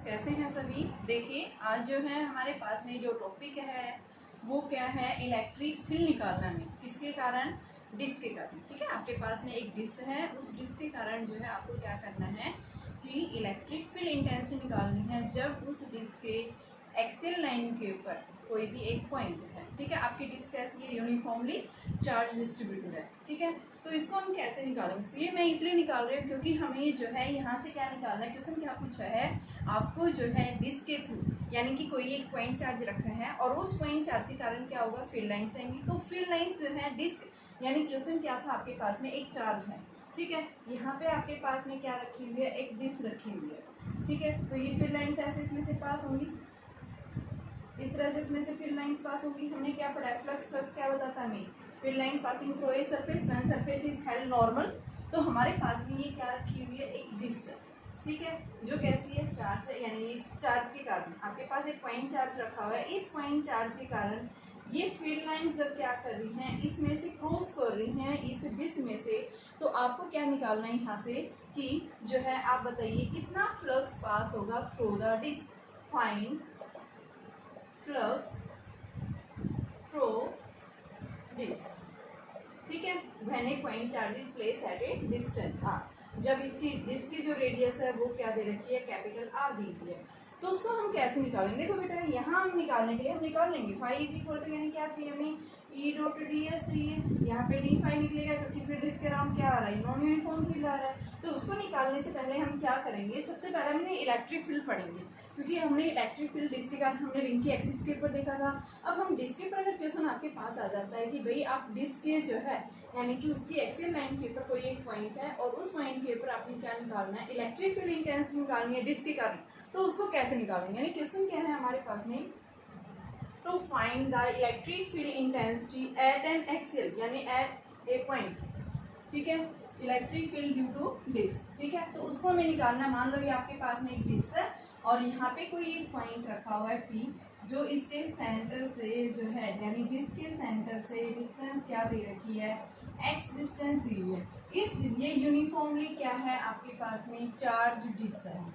कैसे हैं सभी। देखिए आज जो है हमारे पास में जो टॉपिक है वो क्या है, इलेक्ट्रिक फील्ड निकालना है। किसके कारण? डिस्क के कारण। ठीक है, आपके पास में एक डिस्क है, उस डिस्क के कारण जो है आपको क्या करना है कि इलेक्ट्रिक फील्ड इंटेंसिटी निकालनी है जब उस डिस्क के एक्सियल लाइन के ऊपर कोई भी एक पॉइंट है। ठीक है, आपकी डिस्क कैसी है? यूनिफॉर्मली चार्ज डिस्ट्रीब्यूटेड है। ठीक है, तो इसको हम कैसे निकालेंगे? ये मैं इसलिए निकाल रही हूँ क्योंकि हमें जो है यहाँ से क्या निकालना है, क्वेश्चन क्या पूछा है आपको जो है डिस्क के थ्रू, यानी कि कोई एक पॉइंट चार्ज रखा है और उस पॉइंट चार्ज के कारण क्या होगा, फील्ड लाइन्स आएंगी। तो फील्ड लाइन्स जो है डिस्क, यानी क्वेश्चन क्या था आपके पास में एक चार्ज है। ठीक है, यहाँ पे आपके पास में क्या रखी हुई है, एक डिस्क रखी हुई है। ठीक है, तो ये फील्ड लाइन्स ऐसे इसमें से पास होंगी, इस तरह से इसमें से फील्ड लाइन्स पास होगी। हमने क्या पढ़ा है, फ्लक्स क्या बताता है हमें, field lines passing through a surface when surface is held normal. तो हमारे पास में ये क्या रखी हुई है, एक डिस्क। ठीक है, जो कैसी है, चार्ज है, यानी इस चार्ज के कारण आपके पास एक पॉइंट चार्ज रखा हुआ है। इस पॉइंट चार्ज के कारण ये फील्ड लाइन्स जब क्या कर रही हैं, इसमें से क्रॉस कर रही हैं इस डिस्क में से, तो आपको क्या निकालना है यहाँ से कि जो है आप बताइए कितना फ्लक्स पास होगा through the disc. Find flux through disc. ठीक है, when a point charge is place at a distance R, जब इसकी डिस्क की जो रेडियस है वो क्या दे रखी है, कैपिटल आर दी हुई है। तो उसको हम कैसे निकालेंगे? देखो बेटा, यहाँ हम निकालने के लिए हम निकाल लेंगे फाई इज इक्वल टू, यानी क्या चाहिए हमें, ई डॉट डी एस चाहिए। यहाँ पे डी फाई निकलेगा क्योंकि फिर इसके अराउंड क्या आ रहा है, नॉन यूनिफॉर्म फील्ड आ रहा है। तो उसको निकालने से पहले हम क्या करेंगे, सबसे पहले हमने इलेक्ट्रिक फील्ड पढ़ेंगे, क्योंकि हमने इलेक्ट्रिक फील्ड डिस्क के कारण हमने रिंग की एक्सिस के ऊपर देखा था। अब हम डिस्क के ऊपर अगर क्वेश्चन आपके पास आ जाता है कि भाई आप डिस्क के जो है, यानी कि उसकी एक्सियल लाइन के ऊपर कोई एक पॉइंट है और उस पॉइंट के ऊपर आपने क्या निकालना है, इलेक्ट्रिक फील्ड इंटेंसिटी निकालनी है डिस्क के कारण। तो उसको कैसे निकालेंगे, यानी क्वेश्चन क्या है हमारे पास में, to find the electric field intensity at an axial, यानी एट ए पॉइंट। ठीक है, electric field due to disc. ठीक है, तो उसको हमें निकालना। मान लो ये आपके पास में एक डिस्क है और यहाँ पे कोई एक पॉइंट रखा हुआ है पी, जो इसके सेंटर से जो है, यानी डिस्क के सेंटर से डिस्टेंस क्या दे रखी है, एक्स डिस्टेंस दी हुई है। ये यूनिफॉर्मली क्या है आपके पास में, चार्ज डिस्क है।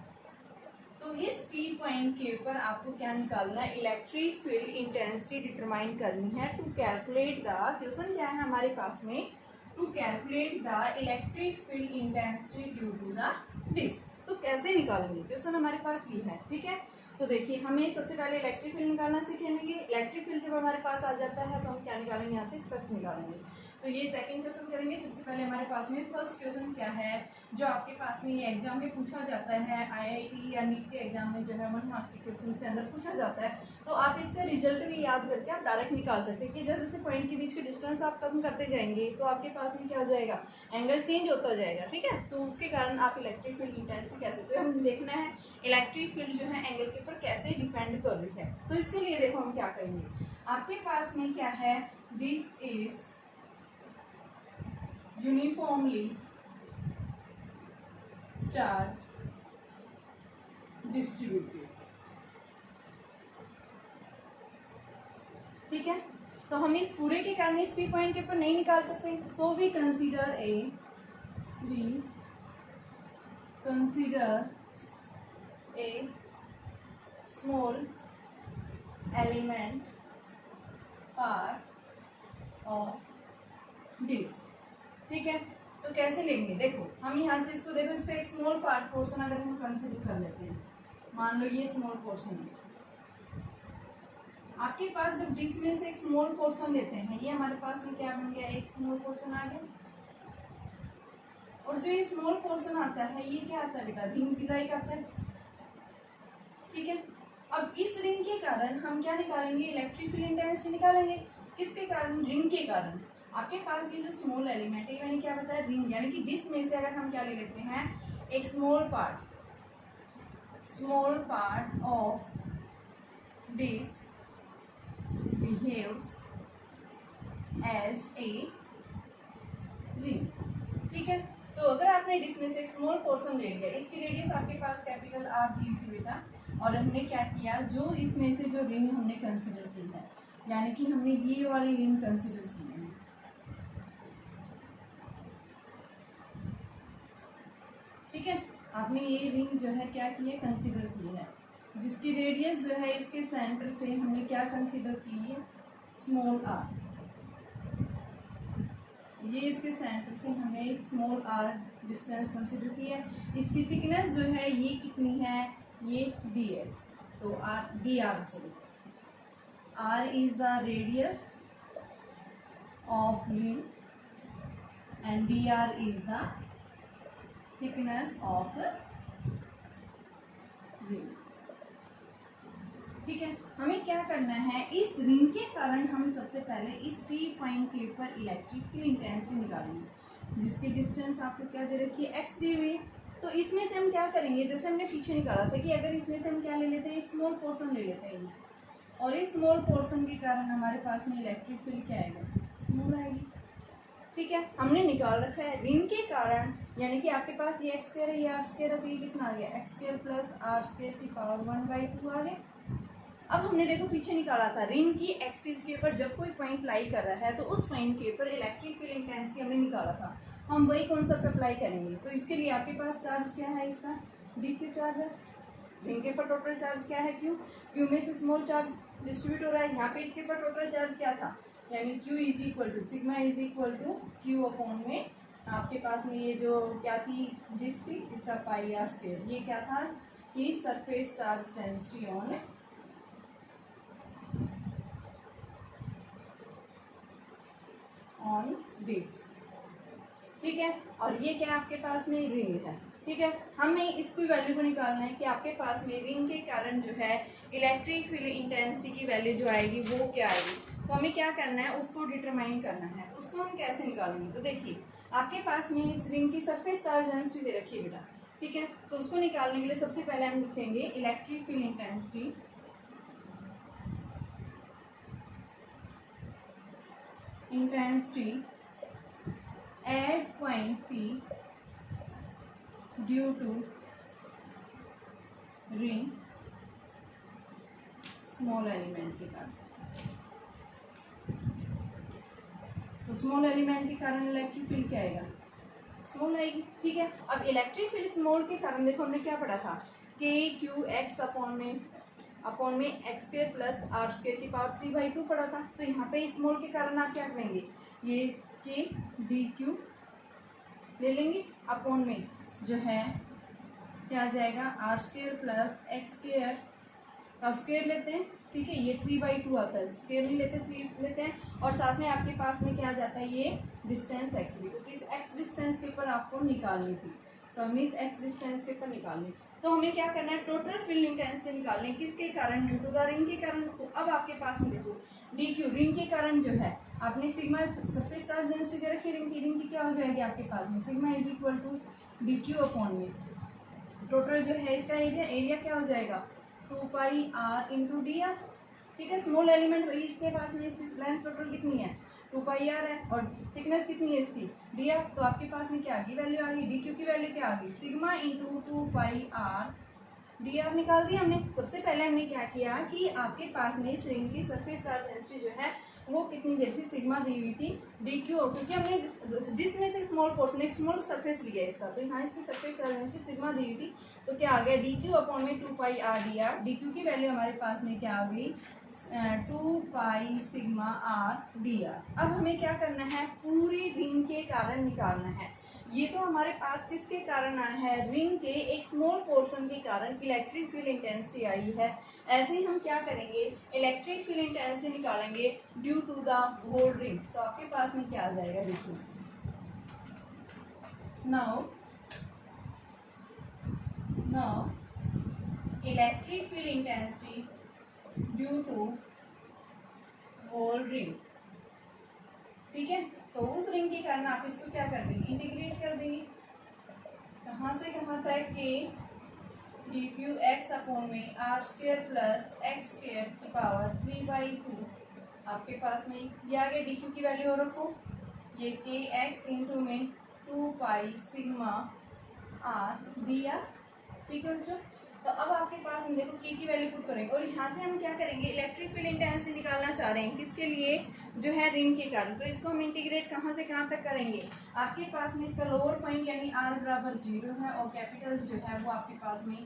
तो इस पी पॉइंट के ऊपर आपको क्या निकालना है, इलेक्ट्रिक फील्ड इंटेंसिटी डिटरमाइन करनी है। टू कैलकुलेट द, क्वेश्चन क्या है हमारे पास में, to calculate the electric field intensity due to the disc. तो कैसे निकालेंगे, क्वेश्चन हमारे पास ये है। ठीक है, तो देखिए हमें सबसे पहले इलेक्ट्रिक फील्ड निकालना सीखेंगे। इलेक्ट्रिक फील्ड जब हमारे पास आ जाता है तो हम क्या निकालेंगे, यहाँ से फ्लक्स निकालेंगे। तो ये सेकंड क्वेश्चन करेंगे। सबसे पहले हमारे पास में फर्स्ट क्वेश्चन क्या है, जो आपके पास में ये एग्जाम में पूछा जाता है, आईआईटी या नीट के एग्जाम में जो है 1 मार्क्स के क्वेश्चन के अंदर पूछा जाता है। तो आप इसका रिजल्ट भी याद करके आप डायरेक्ट निकाल सकते हैं कि जैसे जैसे पॉइंट के बीच के डिस्टेंस आप कम करते जाएंगे तो आपके पास में क्या हो जाएगा, एंगल चेंज होता जाएगा। ठीक है, तो उसके कारण आप इलेक्ट्रिक फील्ड इंटेंसिटी कैसे, तो हम देखना है इलेक्ट्रिक फील्ड जो है एंगल के ऊपर कैसे डिपेंड कर रही है। तो इसके लिए देखो हम क्या करेंगे, आपके पास में क्या है, this is uniformly charge distributed। ठीक है, तो हम इस पूरे के कारण इस पी पॉइंट के ऊपर नहीं निकाल सकते। So we consider a small element part of disc. ठीक है, तो कैसे लेंगे, देखो हम यहाँ से इसको देखो, इसका एक स्मॉल पार्ट पोर्शन अगर हम कंसीडर कर लेते हैं, मान लो ये स्मॉल पोर्शन है। आपके पास जब डिस्क में से एक स्मॉल पोर्शन लेते हैं, ये हमारे पास में क्या बन गया, एक स्मॉल पोर्शन आ गया। और जो ये स्मॉल पोर्शन आता है ये क्या आता है बेटा, रिंग लाइक आता है। ठीक है, अब इस रिंग के कारण हम क्या निकालेंगे, इलेक्ट्रिक फील्ड इंटेंसिटी निकालेंगे। किसके कारण, रिंग के कारण। आपके पास ये जो स्मॉल एलिमेंट है, मैंने क्या बताया, रिंग, यानी कि डिस्क में से अगर हम क्या ले लेते हैं, एक small part of disc behaves as a ring. ठीक है, तो अगर आपने डिस्क में से एक स्मॉल पोर्शन ले लिया, इसकी रेडियस आपके पास कैपिटल आर दी थी बेटा, और हमने क्या किया, जो इसमें से जो रिंग हमने कंसिडर की है, यानी कि हमने ये वाली रिंग कंसिडर की है। ठीक है, आपने ये रिंग जो है क्या की है, कंसीडर की है, जिसकी रेडियस जो है इसके सेंटर से हमने क्या कंसीडर की है, स्मॉल आर। ये इसके सेंटर से हमने एक स्मॉल आर डिस्टेंस कंसीडर की है। इसकी थिकनेस जो है ये कितनी है, ये dx, तो R D R, sorry, r is the radius of ring and dr is the thickness of ring। ठीक है, हमें क्या करना है, इस रिंग के कारण हम सबसे पहले इस P पॉइंट के ऊपर इलेक्ट्रिक फील्ड इंटेंसिटी निकालेंगे, जिसकी डिस्टेंस आपको क्या दे रखी है, x दी हुई है। तो इसमें से हम क्या करेंगे, जैसे हमने पीछे निकाला था कि अगर इसमें से हम क्या ले लेते हैं, एक स्मॉल पोर्शन ले लेते हैं, और इस स्मॉल पोर्शन के कारण हमारे पास में इलेक्ट्रिक फील्ड क्या आएगा, स्मॉल आएगी। ठीक है, हमने निकाल रखा है रिंग के कारण, यानी कि आपके पास ये x स्क्वायर है, ये r स्क्वायर है, तो ये कितना आ गया, x square plus r square की पावर 1/2 आ गया। अब हमने देखो पीछे निकाला था, रिंग की एक्सिस के ऊपर जब कोई पॉइंट लाई कर रहा है तो उस पॉइंट के ऊपर इलेक्ट्रिक फील्ड इंटेंसिटी हमने निकाला था, हम वही कॉन्सेप्ट अप्लाई करेंगे। तो इसके लिए आपके पास चार्ज क्या है, इसका dq चार्ज है। रिंग के ऊपर टोटल चार्ज क्या है, q, q में से स्मॉल चार्ज डिस्ट्रीब्यूट हो रहा है। यहाँ पे इसके ऊपर टोटल चार्ज क्या था, यानी q is equal to sigma is equal to q upon में आपके पास में ये जो क्या थी, डिस्क थी, इसका पाई आर स्क्वायर। ये क्या था कि surface charge density on disc. ठीक है, और ये क्या आपके पास में रिंग है। ठीक है, हमें इसकी वैल्यू को निकालना है कि आपके पास में रिंग के कारण जो है इलेक्ट्रिक फील्ड इंटेंसिटी की वैल्यू जो आएगी वो क्या आएगी। तो हमें क्या करना है, उसको डिटरमाइन करना है। उसको हम कैसे निकालेंगे, तो देखिए आपके पास में इस रिंग की सरफेस चार्ज डेंसिटी दे रखी है बेटा। ठीक है, तो उसको निकालने के लिए सबसे पहले हम लिखेंगे electric field intensity at point P due to ring small element के कारण। तो स्मॉल एलिमेंट के कारण इलेक्ट्रिक फील्ड क्या आएगा, स्मॉल आएगी। ठीक है, अब इलेक्ट्रिक फील्ड स्मॉल के कारण देखो हमने क्या पढ़ा था, k q x अपॉन में X square plus R square की पावर 3/2 पढ़ा था। तो यहाँ पे स्मॉल के कारण आप क्या करेंगे, ये के डी क्यू ले लेंगे, अपॉन में जो है क्या आ जाएगा, R square plus x square का स्क्वायर लेते हैं। ठीक है, ये 3/2 आता है, स्क्वायर नहीं लेते, 3 लेते हैं, और साथ में आपके पास में क्या आ जाता है, ये डिस्टेंस एक्स भी, क्योंकि इस एक्स डिस्टेंस के ऊपर आपको निकालनी थी, तो हमने इस एक्स डिस्टेंस के ऊपर निकालनी। तो हमें क्या करना है, टोटल फील्ड इंटेंसिटी निकालनी है, किसके कारण, ड्यू टू द रिंग के कारण। तो अब आपके पास में देखो डी क्यू, रिंग के कारण जो है आपने सिग्मा सरफेस चार्ज डेंसिटी दे रखी है रिंग की क्या हो जाएगी आपके पास में, sigma is equal to D Q upon में टोटल जो है इसका एरिया क्या हो जाएगा, 2πr इंटू डी आर। ठीक है, स्मॉल एलिमेंट वही इसके पास में, इसकी लेंथ टोटल कितनी है, 2πr है, और थिकनेस कितनी है इसकी, डी आर। तो आपके पास में क्या आ गई वैल्यू आ गई, डी क्यू की वैल्यू क्या आ गई, sigma into 2πr D R निकाल दिया हमने। सबसे पहले हमने क्या किया कि आपके पास में इस रिंग की सरफेस चार्ज डेंसिटी जो है वो कितनी देर थी, सिग्मा दी हुई थी डी क्यू, क्योंकि हमने डिस में से स्मॉल पोर्शन एक स्मॉल सरफेस लिया है इसका, तो यहाँ इसकी सरफेस चार्ज डेंसिटी सिग्मा दी हुई थी। तो क्या आ गया, डी क्यू अपॉन में 2πr D R. D Q की वैल्यू हमारे पास में क्या आ गई, 2π सिग्मा आर डी आर। अब हमें क्या करना है, पूरी रिंग के कारण निकालना है। ये तो हमारे पास किसके कारण आया है, रिंग के एक स्मॉल पोर्शन के कारण इलेक्ट्रिक फील्ड इंटेंसिटी आई है। ऐसे ही हम क्या करेंगे, इलेक्ट्रिक फील्ड इंटेंसिटी निकालेंगे due to the whole ring. तो आपके पास में क्या आ जाएगा, देखिए now electric field intensity due to whole ring. ठीक है, तो उस रिंग के कारण आप इसको क्या कर देंगे, इंटीग्रेट कर देंगे, कहाँ से कहाँ तक, K D Q X upon में R square plus x square की पावर 3/2 आपके पास में ये आ गया। डी क्यू की वैल्यू और रखो, ये के एक्स इंटू में 2π सिग्मा आर डी आर। ठीक है बच्चों, तो अब आपके पास हम देखो के की वैल्यू पुट करेंगे और यहाँ से हम क्या करेंगे, इलेक्ट्रिक फील्ड इंटेंसिटी निकालना चाह रहे हैं किसके लिए, जो है रिंग के कारण। तो इसको हम इंटीग्रेट कहाँ से कहाँ तक करेंगे, आपके पास में इसका लोअर पॉइंट यानी r बराबर 0 है और कैपिटल जो है वो आपके पास में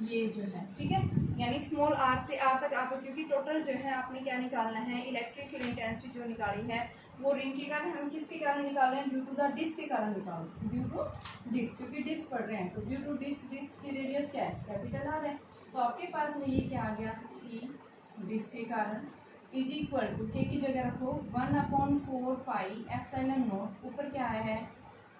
ये जो है, ठीक है, यानी स्मॉल r से r तक आप, क्योंकि टोटल जो है आपने क्या निकालना है, इलेक्ट्रिक फील्ड इंटेंसिटी जो निकाली है वो रिंग के कारण, हम किसके कारण निकाल रहे हैं, ड्यू टू द डिस्क के कारण निकाल, ड्यू टू डिस्क, क्योंकि डिस्क पढ़ रहे हैं तो ड्यू टू डिस्क, डिस्क की रेडियस क्या है, कैपिटल आर है। तो आपके पास में ये क्या आ गया, ई डिस्क के कारण इज इक्वल टू के की जगह रखो 1/4 पाई एप्सिलॉन नॉट, ऊपर क्या आया है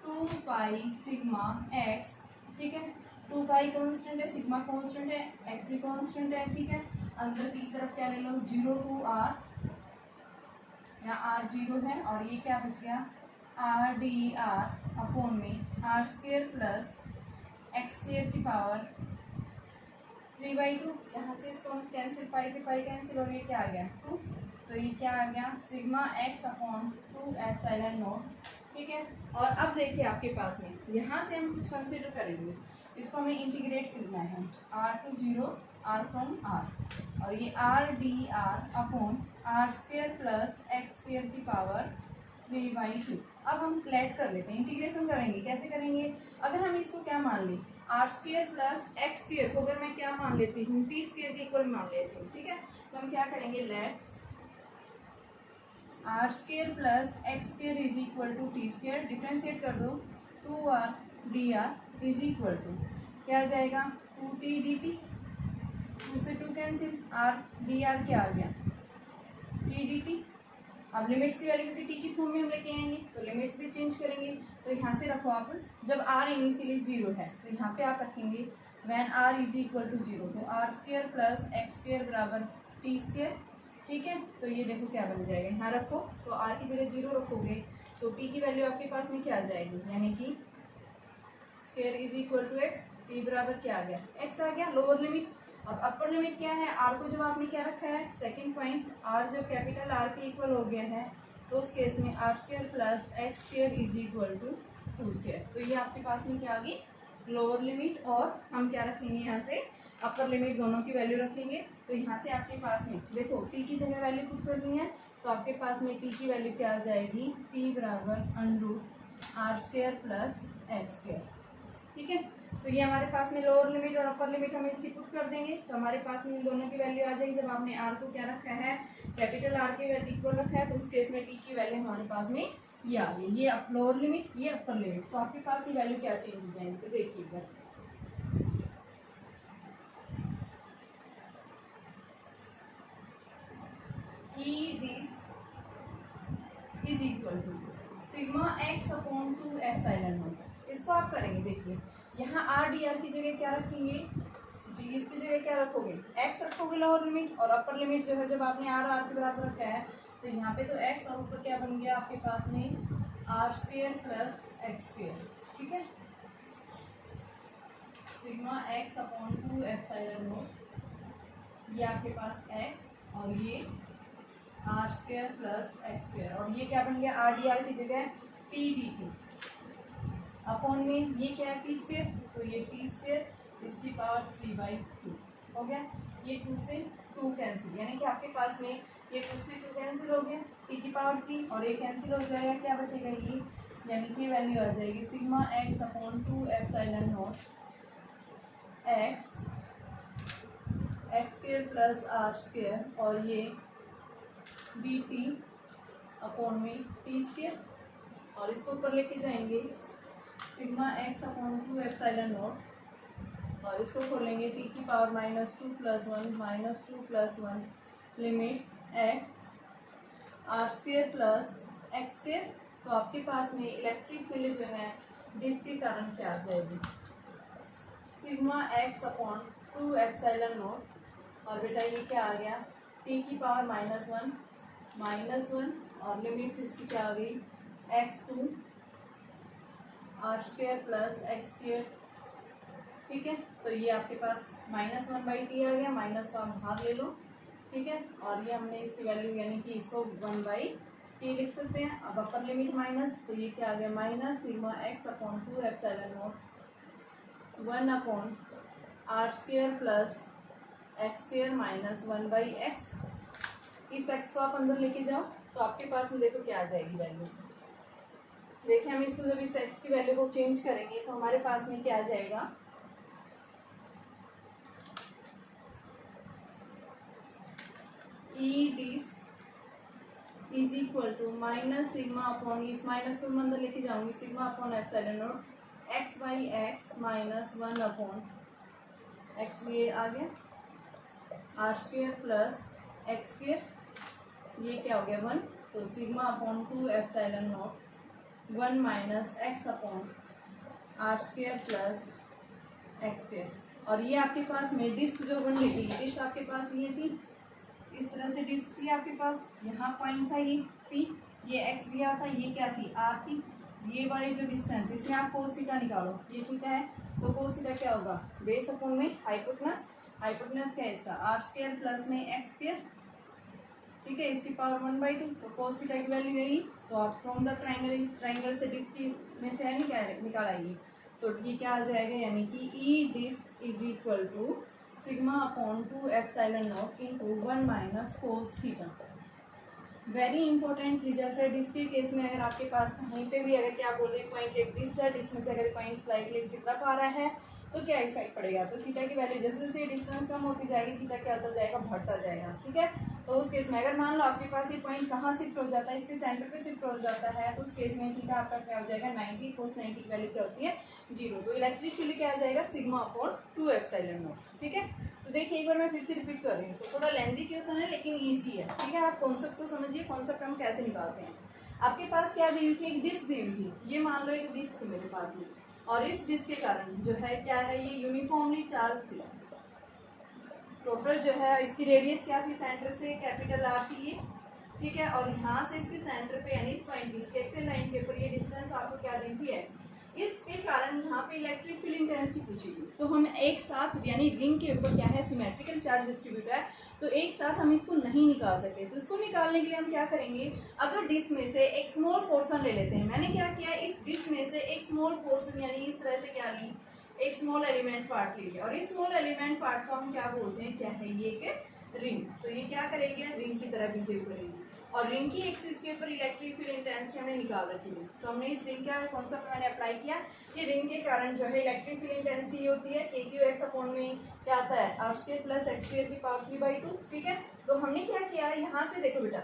2 पाई सिग्मा एक्स, ठीक है, 2 पाई कॉन्स्टेंट है, सिग्मा कॉन्स्टेंट है, एक्स भी कॉन्स्टेंट है, ठीक है, अंदर की तरफ क्या ले लो 0 to r, यहाँ r 0 है और ये क्या बच गया r डी आर अपॉन में r square plus x square की पावर 3/2, यहाँ से इसको हम कैंसिल, पाई से पाई कैंसिल और ये क्या आ गया 2, तो ये क्या आ गया sigma x upon 2 epsilon not, ठीक है। और अब देखिए आपके पास में यहाँ से हम कुछ कंसिडर करेंगे, इसको हमें इंटीग्रेट करना है r to 0 r from r, और ये r D R upon r square plus x square की पावर 3/2। अब हम लेट कर लेते हैं, इंटीग्रेशन करेंगे, कैसे करेंगे, अगर हम इसको क्या मान लें R square plus x square को अगर मैं क्या मान लेती हूँ टी स्क्वेयर के इक्वल मान लेती हूँ, ठीक है, तो हम क्या करेंगे let R square plus x square is equal to T square, differentiate कर दो 2r D R is equal to क्या आ जाएगा 2t dt, 2 से 2 कैंसिल, r डी आर क्या आ गया t dt। अब लिमिट्स की वैल्यू क्योंकि टी की फॉर्म में हम लेके आएंगे तो लिमिट्स भी चेंज करेंगे, तो यहाँ से रखो आप, जब r इनिशियली 0 है तो यहाँ पे आप रखेंगे when r is equal to 0, तो r square plus x square बराबर टी स्क्वेयर, ठीक है। तो ये देखो क्या बन जाएगा, यहाँ रखो तो r की जगह 0 रखोगे तो t की वैल्यू आपके पास में क्या आ जाएगी, यानी कि square is equal to X, t बराबर क्या आ गया x आ गया, लोअर लिमिट। अब अपर लिमिट क्या है, r को जब आपने क्या रखा है सेकंड पॉइंट, r जब कैपिटल R के इक्वल हो गया है तो उस केस में r square plus x square is equal to 2 square, तो ये आपके पास में क्या आ गई लोअर लिमिट, और हम क्या रखेंगे यहाँ से अपर लिमिट, दोनों की वैल्यू रखेंगे। तो यहाँ से आपके पास में देखो t की जगह वैल्यू पुट करनी है तो आपके पास में t की वैल्यू क्या आ जाएगी, t बराबर √r square plus x square, ठीक है। तो ये हमारे पास में लोअर लिमिट और अपर लिमिट हम इसकी पुट कर देंगे तो हमारे पास में इन दोनों की वैल्यू आ जाएगी। जब आपने r को क्या रखा है कैपिटल R के इक्वल रखा है तो उस केस में t की वैल्यू हमारे पास में ये आ गई, ये लोअर लिमिट ये अपर लिमिट, तो आपके पास ये वैल्यू क्या चेंज हो जाएंगी, तो देखिएगा E this is equal to sigma x upon 2 epsilon naught, इसको आप करेंगे, देखिए यहाँ r डी आर की जगह क्या रखेंगे जी, इसकी जगह क्या रखोगे x रखोगे लोअर लिमिट, और अपर लिमिट जो है जब आपने r के बराबर रखा है तो यहाँ पे तो x और ऊपर क्या बन गया आपके पास में r square plus x square, ठीक है, sigma x upon 2 epsilon not, ये आपके पास x और ये r square plus x square, और ये क्या बन गया r डी आर की जगह t dt अपॉन में ये क्या है टी स्क्वेयर, तो ये टी स्क्वेयर इसकी पावर 3/2 हो गया, ये 2 से 2 कैंसिल, यानी कि आपके पास में ये 2 से 2 कैंसिल हो गया, टी की पावर 3 और ये कैंसिल हो जाएगा, क्या बचेगा ये, यानी कि वैल्यू आ जाएगी sigma x upon 2 epsilon naught X X square plus R square, और ये डी टी अपॉन में टी स्क्वेयर, और इसको ऊपर लेके जाएंगे sigma x upon 2 epsilon naught, और इसको खोलेंगे टी की power -2 + 1 -2 + 1 limits X R square plus x square, तो आपके पास में इलेक्ट्रिक फील्ड जो है डिस्क के कारण क्या आ जाएगी sigma x upon 2 epsilon naught, और बेटा ये क्या आ गया टी की पावर -1 और लिमिट्स इसकी क्या आ गई x2 R square plus x square, ठीक है। तो ये आपके पास -1/t आ गया, माइनस को आप बाहर ले लो, ठीक है, और ये हमने इसकी वैल्यू यानी कि इसको 1/t लिख सकते हैं। अब अपर लिमिट माइनस, तो ये क्या आ गया -sigma x upon 2 epsilon naught 1 upon R square plus x square minus 1/x। इस x को आप अंदर लेके जाओ तो आपके पास में देखो क्या आ जाएगी वैल्यू। देखिए हम इसको जब इस x की वैल्यू को चेंज करेंगे तो हमारे पास में क्या आ जाएगा, E this is equal to minus sigma upon, इस माइनस को मैं अंदर लेके जाऊंगी, sigma upon epsilon naught x by x minus 1 upon x, ये आ गया R square plus x square, ये क्या हो गया 1, तो sigma upon 2 epsilon naught 1 minus x upon R square plus x square. और ये आपके पास में डिस्क जो बन रही थी, डिस्क आपके पास ये थी, इस तरह से डिस्क थी आपके पास, यहाँ पॉइंट था ये पी, ये एक्स दिया था, ये क्या थी आर थी, ये वाली जो डिस्टेंस इसमें आप कोस थीटा निकालो, ये थीटा है तो कोस थीटा क्या होगा बेस अपॉन में हाइपोटेनस, हाइपोटेनस क्या है इसका आर स्क्वायर प्लस में एक्स स्क्वायर, ठीक है, इसकी पावर 1/2, तो कोस थीटा की वैल्यू यही, तो आप फ्रॉम द ट्राइंगल, इस ट्राइंगल से डिस्क की में से निकाल आइए, तो ये क्या आ जाएगा, यानी कि E disc is equal to sigma upon 2 epsilon naught into 1 minus cos theta. Very important result है डिस्क के केस में। अगर आपके पास कहीं पे भी अगर क्या बोल रहे हैं पॉइंट एक डिस्क है, डिस्क में से अगर पॉइंट स्लाइटली इसकी तरफ आ रहा है तो क्या इफेक्ट पड़ेगा, तो थीटा की वैल्यू जैसे जैसे डिस्टेंस कम होती जाएगी थीटा क्या होता जाएगा, बढ़ता जाएगा, ठीक है। तो उस केस में अगर मान लो आपके पास ये पॉइंट कहाँ शिफ्ट हो जाता है, इसके सेंटर पे शिफ्ट हो जाता है, तो उस केस में थीटा आपका क्या हो जाएगा 90, कोस 90 की वैल्यू क्या होती है 0, तो इलेक्ट्रिक फील्ड क्या आ जाएगा सिग्मा अपॉन 2 एप्सिलॉन नॉट, ठीक है। तो देखिए एक बार मैं फिर से रिपीट कर रही हूँ, तो थोड़ा लेंथी क्वेश्चन है लेकिन ईजी है, ठीक है। आप कॉन्सेप्ट को समझिए, कॉन्सेप्ट हम कैसे निकालते हैं। आपके पास क्या दी हुई थी, एक डिस्क दी हुई थी, ये मान लो एक डिस्क थी मेरे पास में, और इस डिस्क के कारण जो है क्या है ये यूनिफॉर्मली चार्ज थी, टोटल जो है इसकी रेडियस क्या थी सेंटर से कैपिटल आर थी ये, ठीक है, और यहाँ से इसके सेंटर पे यानी इस पॉइंट इसके एक्सेल लाइन के ऊपर ये डिस्टेंस आपको क्या दी थी एक्स, इसके कारण यहाँ पे इलेक्ट्रिक फील्ड इंटेंसिटी पूछी गई, तो हम एक साथ यानी रिंग के ऊपर क्या है सिमेट्रिकल चार्ज डिस्ट्रीब्यूट है, तो एक साथ हम इसको नहीं निकाल सकते, तो इसको निकालने के लिए हम क्या करेंगे, अगर डिस्क में से एक स्मॉल पोर्शन ले लेते हैं, मैंने क्या किया इस डिस्क में से एक स्मॉल पोर्शन यानी इस तरह से क्या ली, एक स्मॉल एलिमेंट पार्ट ले लिया, और इस स्मॉल एलिमेंट पार्ट को हम क्या बोलते हैं, क्या है ये एक रिंग, तो ये क्या करेगी रिंग की तरह बिहेव करेगी, और रिंग की एक्सिस के ऊपर इलेक्ट्रिक फील्ड इंटेंसिटी हमने निकाल रखी है, तो हमने इस रिंग का कॉन्सेप्ट मैंने अप्लाई किया कि रिंग के कारण जो है इलेक्ट्रिक फील्ड इंटेंसिटी होती है KQ(x) अपॉन में क्या आता है R square plus x square की पावर 3/2, ठीक है। तो हमने क्या किया यहाँ से देखो बेटा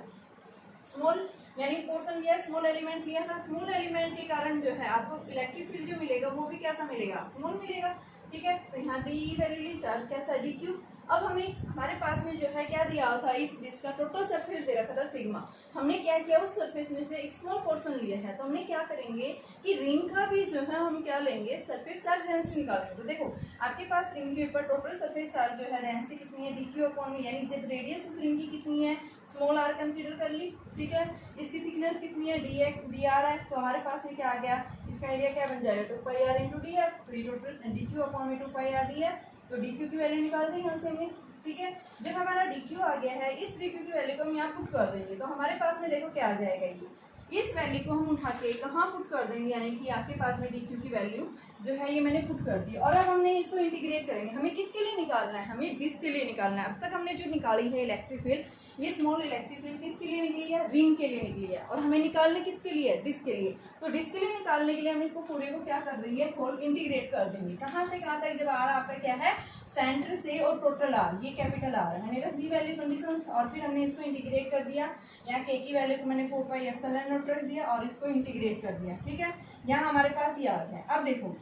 स्मॉल यानी पोर्शन लिया, स्मॉल एलिमेंट लिया था, स्मॉल एलिमेंट के कारण जो है आपको इलेक्ट्रिक फील्ड जो मिलेगा वो भी कैसा मिलेगा स्मॉल मिलेगा, ठीक है। तो यहाँ डी वैल्यू ली, चार्ज कैसा DQ। अब हमें हमारे पास में जो है क्या दिया था, इस डिस्क का टोटल सरफेस दे रखा था सिग्मा, हमने क्या किया उस सरफेस में से एक स्मॉल पोर्शन लिया है, तो हमने क्या करेंगे कि रिंग का भी जो है हम क्या लेंगे सरफेस चार्ज डेंसिटी निकालेंगे। तो देखो आपके पास रिंग के ऊपर टोटल सरफेस चार्ज जो है डेंसिटी कितनी है DQ अपॉन में, यानी जब रेडियस उस रिंग की कितनी है स्मॉल r कंसीडर कर ली, ठीक है। इसकी थिकनेस कितनी है dr है, तो हमारे पास ये क्या आ गया, इसका एरिया क्या बन जाएगा 2πr × dr, तो ये टोटल DQ अपॉन में 2πr d है, तो DQ की वैल्यू निकाल देंगे यहाँ से हमने, ठीक है। जब हमारा DQ आ गया है इस DQ की वैल्यू को हम यहाँ पुट कर देंगे, तो हमारे पास में देखो क्या आ जाएगा ये, इस वैल्यू को हम उठा के कहाँ पुट कर देंगे, यानी कि आपके पास में DQ की वैल्यू जो है ये मैंने पुट कर दी, और अब हमने इसको इंटीग्रेट करेंगे, हमें किसके लिए निकालना है, हमें डिस्क के लिए निकालना है। अब तक हमने जो निकाली है इलेक्ट्रिक फील्ड, ये स्मॉल इलेक्ट्रिक फील्ड किसके लिए निकली है, रिंग के लिए निकली है, और हमें निकालने किसके लिए है, डिस्क के लिए। तो डिस्क के लिए निकालने के लिए हम इसको पूरे को क्या कर देंगे, होल इंटीग्रेट कर देंगे, कहाँ से कहाँ तक, जब आर आपका क्या है सेंटर से और टोटल आर, ये कैपिटल आर है, मैंने रख दी वैल्यू कंडीशंस, और फिर हमने इसको इंटीग्रेट कर दिया, यहाँ के की वैल्यू को मैंने 4πε0 रख दिया और इसको इंटीग्रेट कर दिया, ठीक है। यहाँ हमारे पास ये आ गया। अब देखो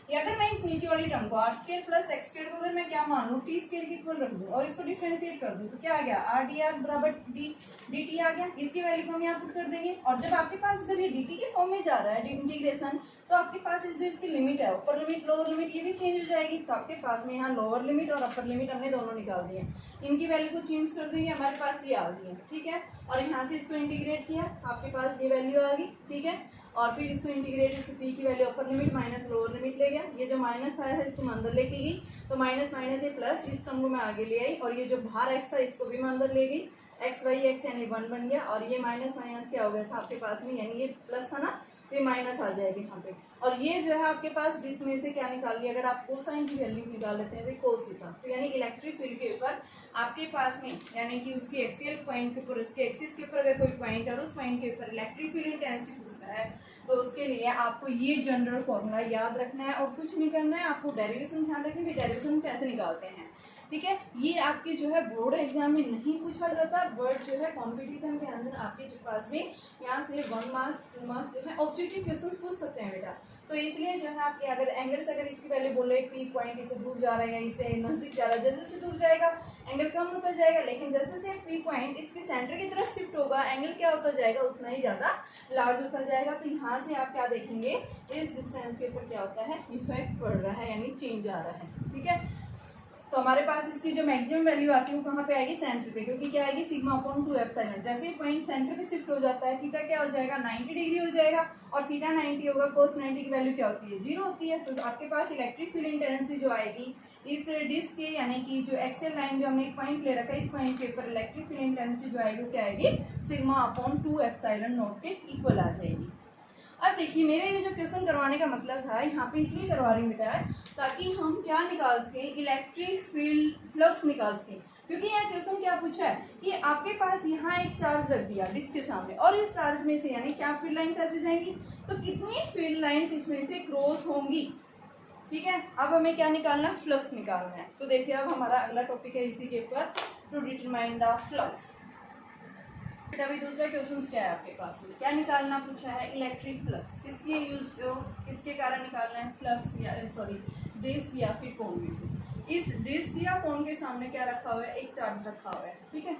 ये अगर मैं इस नीचे वाली टर्म को R square plus x square को अगर मैं क्या मान लूँ टी स्क्वायर के इक्वल रख दूँ और इसको डिफरेंशिएट कर दूँ, तो क्या आ गया आर डी आर बराबर डी टी आ गया, इसकी वैल्यू को हम यहाँ पुट कर देंगे, और जब आपके पास जब ये dt के फॉर्म में जा रहा है इंटीग्रेशन, तो आपके पास इस जो इसकी लिमिट है अपर लिमिट लोअर लिमिट ये भी चेंज हो जाएगी, तो आपके पास में यहाँ लोअर लिमिट और अपर लिमिट हमने दोनों निकाल दिए, इनकी वैल्यू को चेंज कर देंगे, हमारे पास ये आ गई है, ठीक है। और यहाँ से इसको इंटीग्रेट किया, आपके पास ये वैल्यू आ गई, ठीक है। और फिर इसको इंटीग्रेट, इस टी की value upper limit minus lower limit ले गया, ये जो माइनस आया है इसको मैं अंदर लेके गई, तो माइनस माइनस ये प्लस, इस टर्म को मैं आगे ले आई, और ये जो बाहर एक्स था इसको भी मैं अंदर ले गई, x/x यानी 1 बन गया, और ये माइनस माइनस क्या हो गया था आपके पास में, यानी ये प्लस था ना, तो ये माइनस आ जाएगी यहाँ पे। और ये जो है आपके पास डिस्क में से क्या निकाल लिया, अगर आप कोसाइन की वैल्यू निकाल लेते हैं तो कोस थीटा, तो यानी इलेक्ट्रिक फील्ड के ऊपर आपके पास में यानी कि उसके एक्सियल पॉइंट के ऊपर, उसके एक्सिस के ऊपर अगर कोई पॉइंट है और उस पॉइंट के ऊपर इलेक्ट्रिक फील्ड इंटेंसिटी पूछता है तो उसके लिए आपको ये जनरल फॉर्मूला याद रखना है और कुछ नहीं करना है, आपको डेरिवेशन ध्यान रखनी है, डेरिवेशन कैसे निकालते हैं, ठीक है। ये आपके जो है बोर्ड एग्जाम में नहीं पूछा जाता, बट जो है कंपटीशन के अंदर आपके पास में यहाँ से 1 मार्क्स 2 मार्क्स जो है ऑब्जेक्टिव क्वेश्चंस पूछ सकते हैं बेटा। तो इसलिए जो है आपके अगर एंगल्स अगर इसकी पहले बोले पी पॉइंट इसे दूर जा रहा है या इसे नजदीक जा रहा है, जैसे जैसे दूर जाएगा एंगल कम होता जाएगा, लेकिन जैसे जैसे पी पॉइंट इसके सेंटर की तरफ शिफ्ट होगा एंगल क्या होता जाएगा, उतना ही ज़्यादा लार्ज होता जाएगा। तो यहाँ से आप क्या देखेंगे, इस डिस्टेंस के ऊपर क्या होता है, इफेक्ट पड़ रहा है यानी चेंज आ रहा है, ठीक है। तो हमारे पास इसकी जो मैक्सिमम वैल्यू आती है वो कहाँ पे आएगी, सेंटर पे, क्योंकि क्या आएगी सिग्मा अपॉन 2 एप्सिलॉन। जैसे ही पॉइंट सेंटर पे शिफ्ट हो जाता है थीटा क्या हो जाएगा, 90 डिग्री हो जाएगा, और थीटा 90 होगा, कोस 90 की वैल्यू क्या होती है, 0 होती है। तो आपके पास इलेक्ट्रिक फील्ड इंटेंसिटी जो आएगी इस डिस्क के यानी कि जो एक्सेल लाइन जो हमने एक पॉइंट ले रखा है इस पॉइंट के ऊपर इलेक्ट्रिक फील्ड इंटेंसिटी जो आएगी वो क्या आएगी, सिग्मा अपॉन 2 एप्सिलॉन नॉट के इक्वल आ जाएगी। अब देखिए मेरे ये जो क्वेश्चन करवाने का मतलब था यहाँ पे इसलिए करवा रही हूँ बेटा ताकि हम क्या निकाल सके, इलेक्ट्रिक फील्ड फ्लक्स निकाल सके। क्योंकि यह क्वेश्चन क्या पूछा है कि आपके पास यहाँ एक चार्ज रख दिया डिस्क के सामने और इस चार्ज में से यानी क्या फील्ड लाइंस ऐसे जाएंगी, तो कितनी फील्ड लाइंस इसमें से क्रॉस होंगी, ठीक है। अब हमें क्या निकालना, फ्लक्स निकालना है। तो देखिए अब हमारा अगला टॉपिक है इसी के ऊपर, टू डिटरमाइन द फ्लक्स। अभी दूसरा क्वेश्चन क्या है आपके पास में, क्या निकालना पूछा है, इलेक्ट्रिक फ्लक्स किसके यूज किसके कारण निकालना है, फ्लक्स या सॉरी डिस्क या फिर कोन में से। इस डिस्क या कोन के सामने क्या रखा हुआ है, एक चार्ज रखा हुआ है, ठीक है।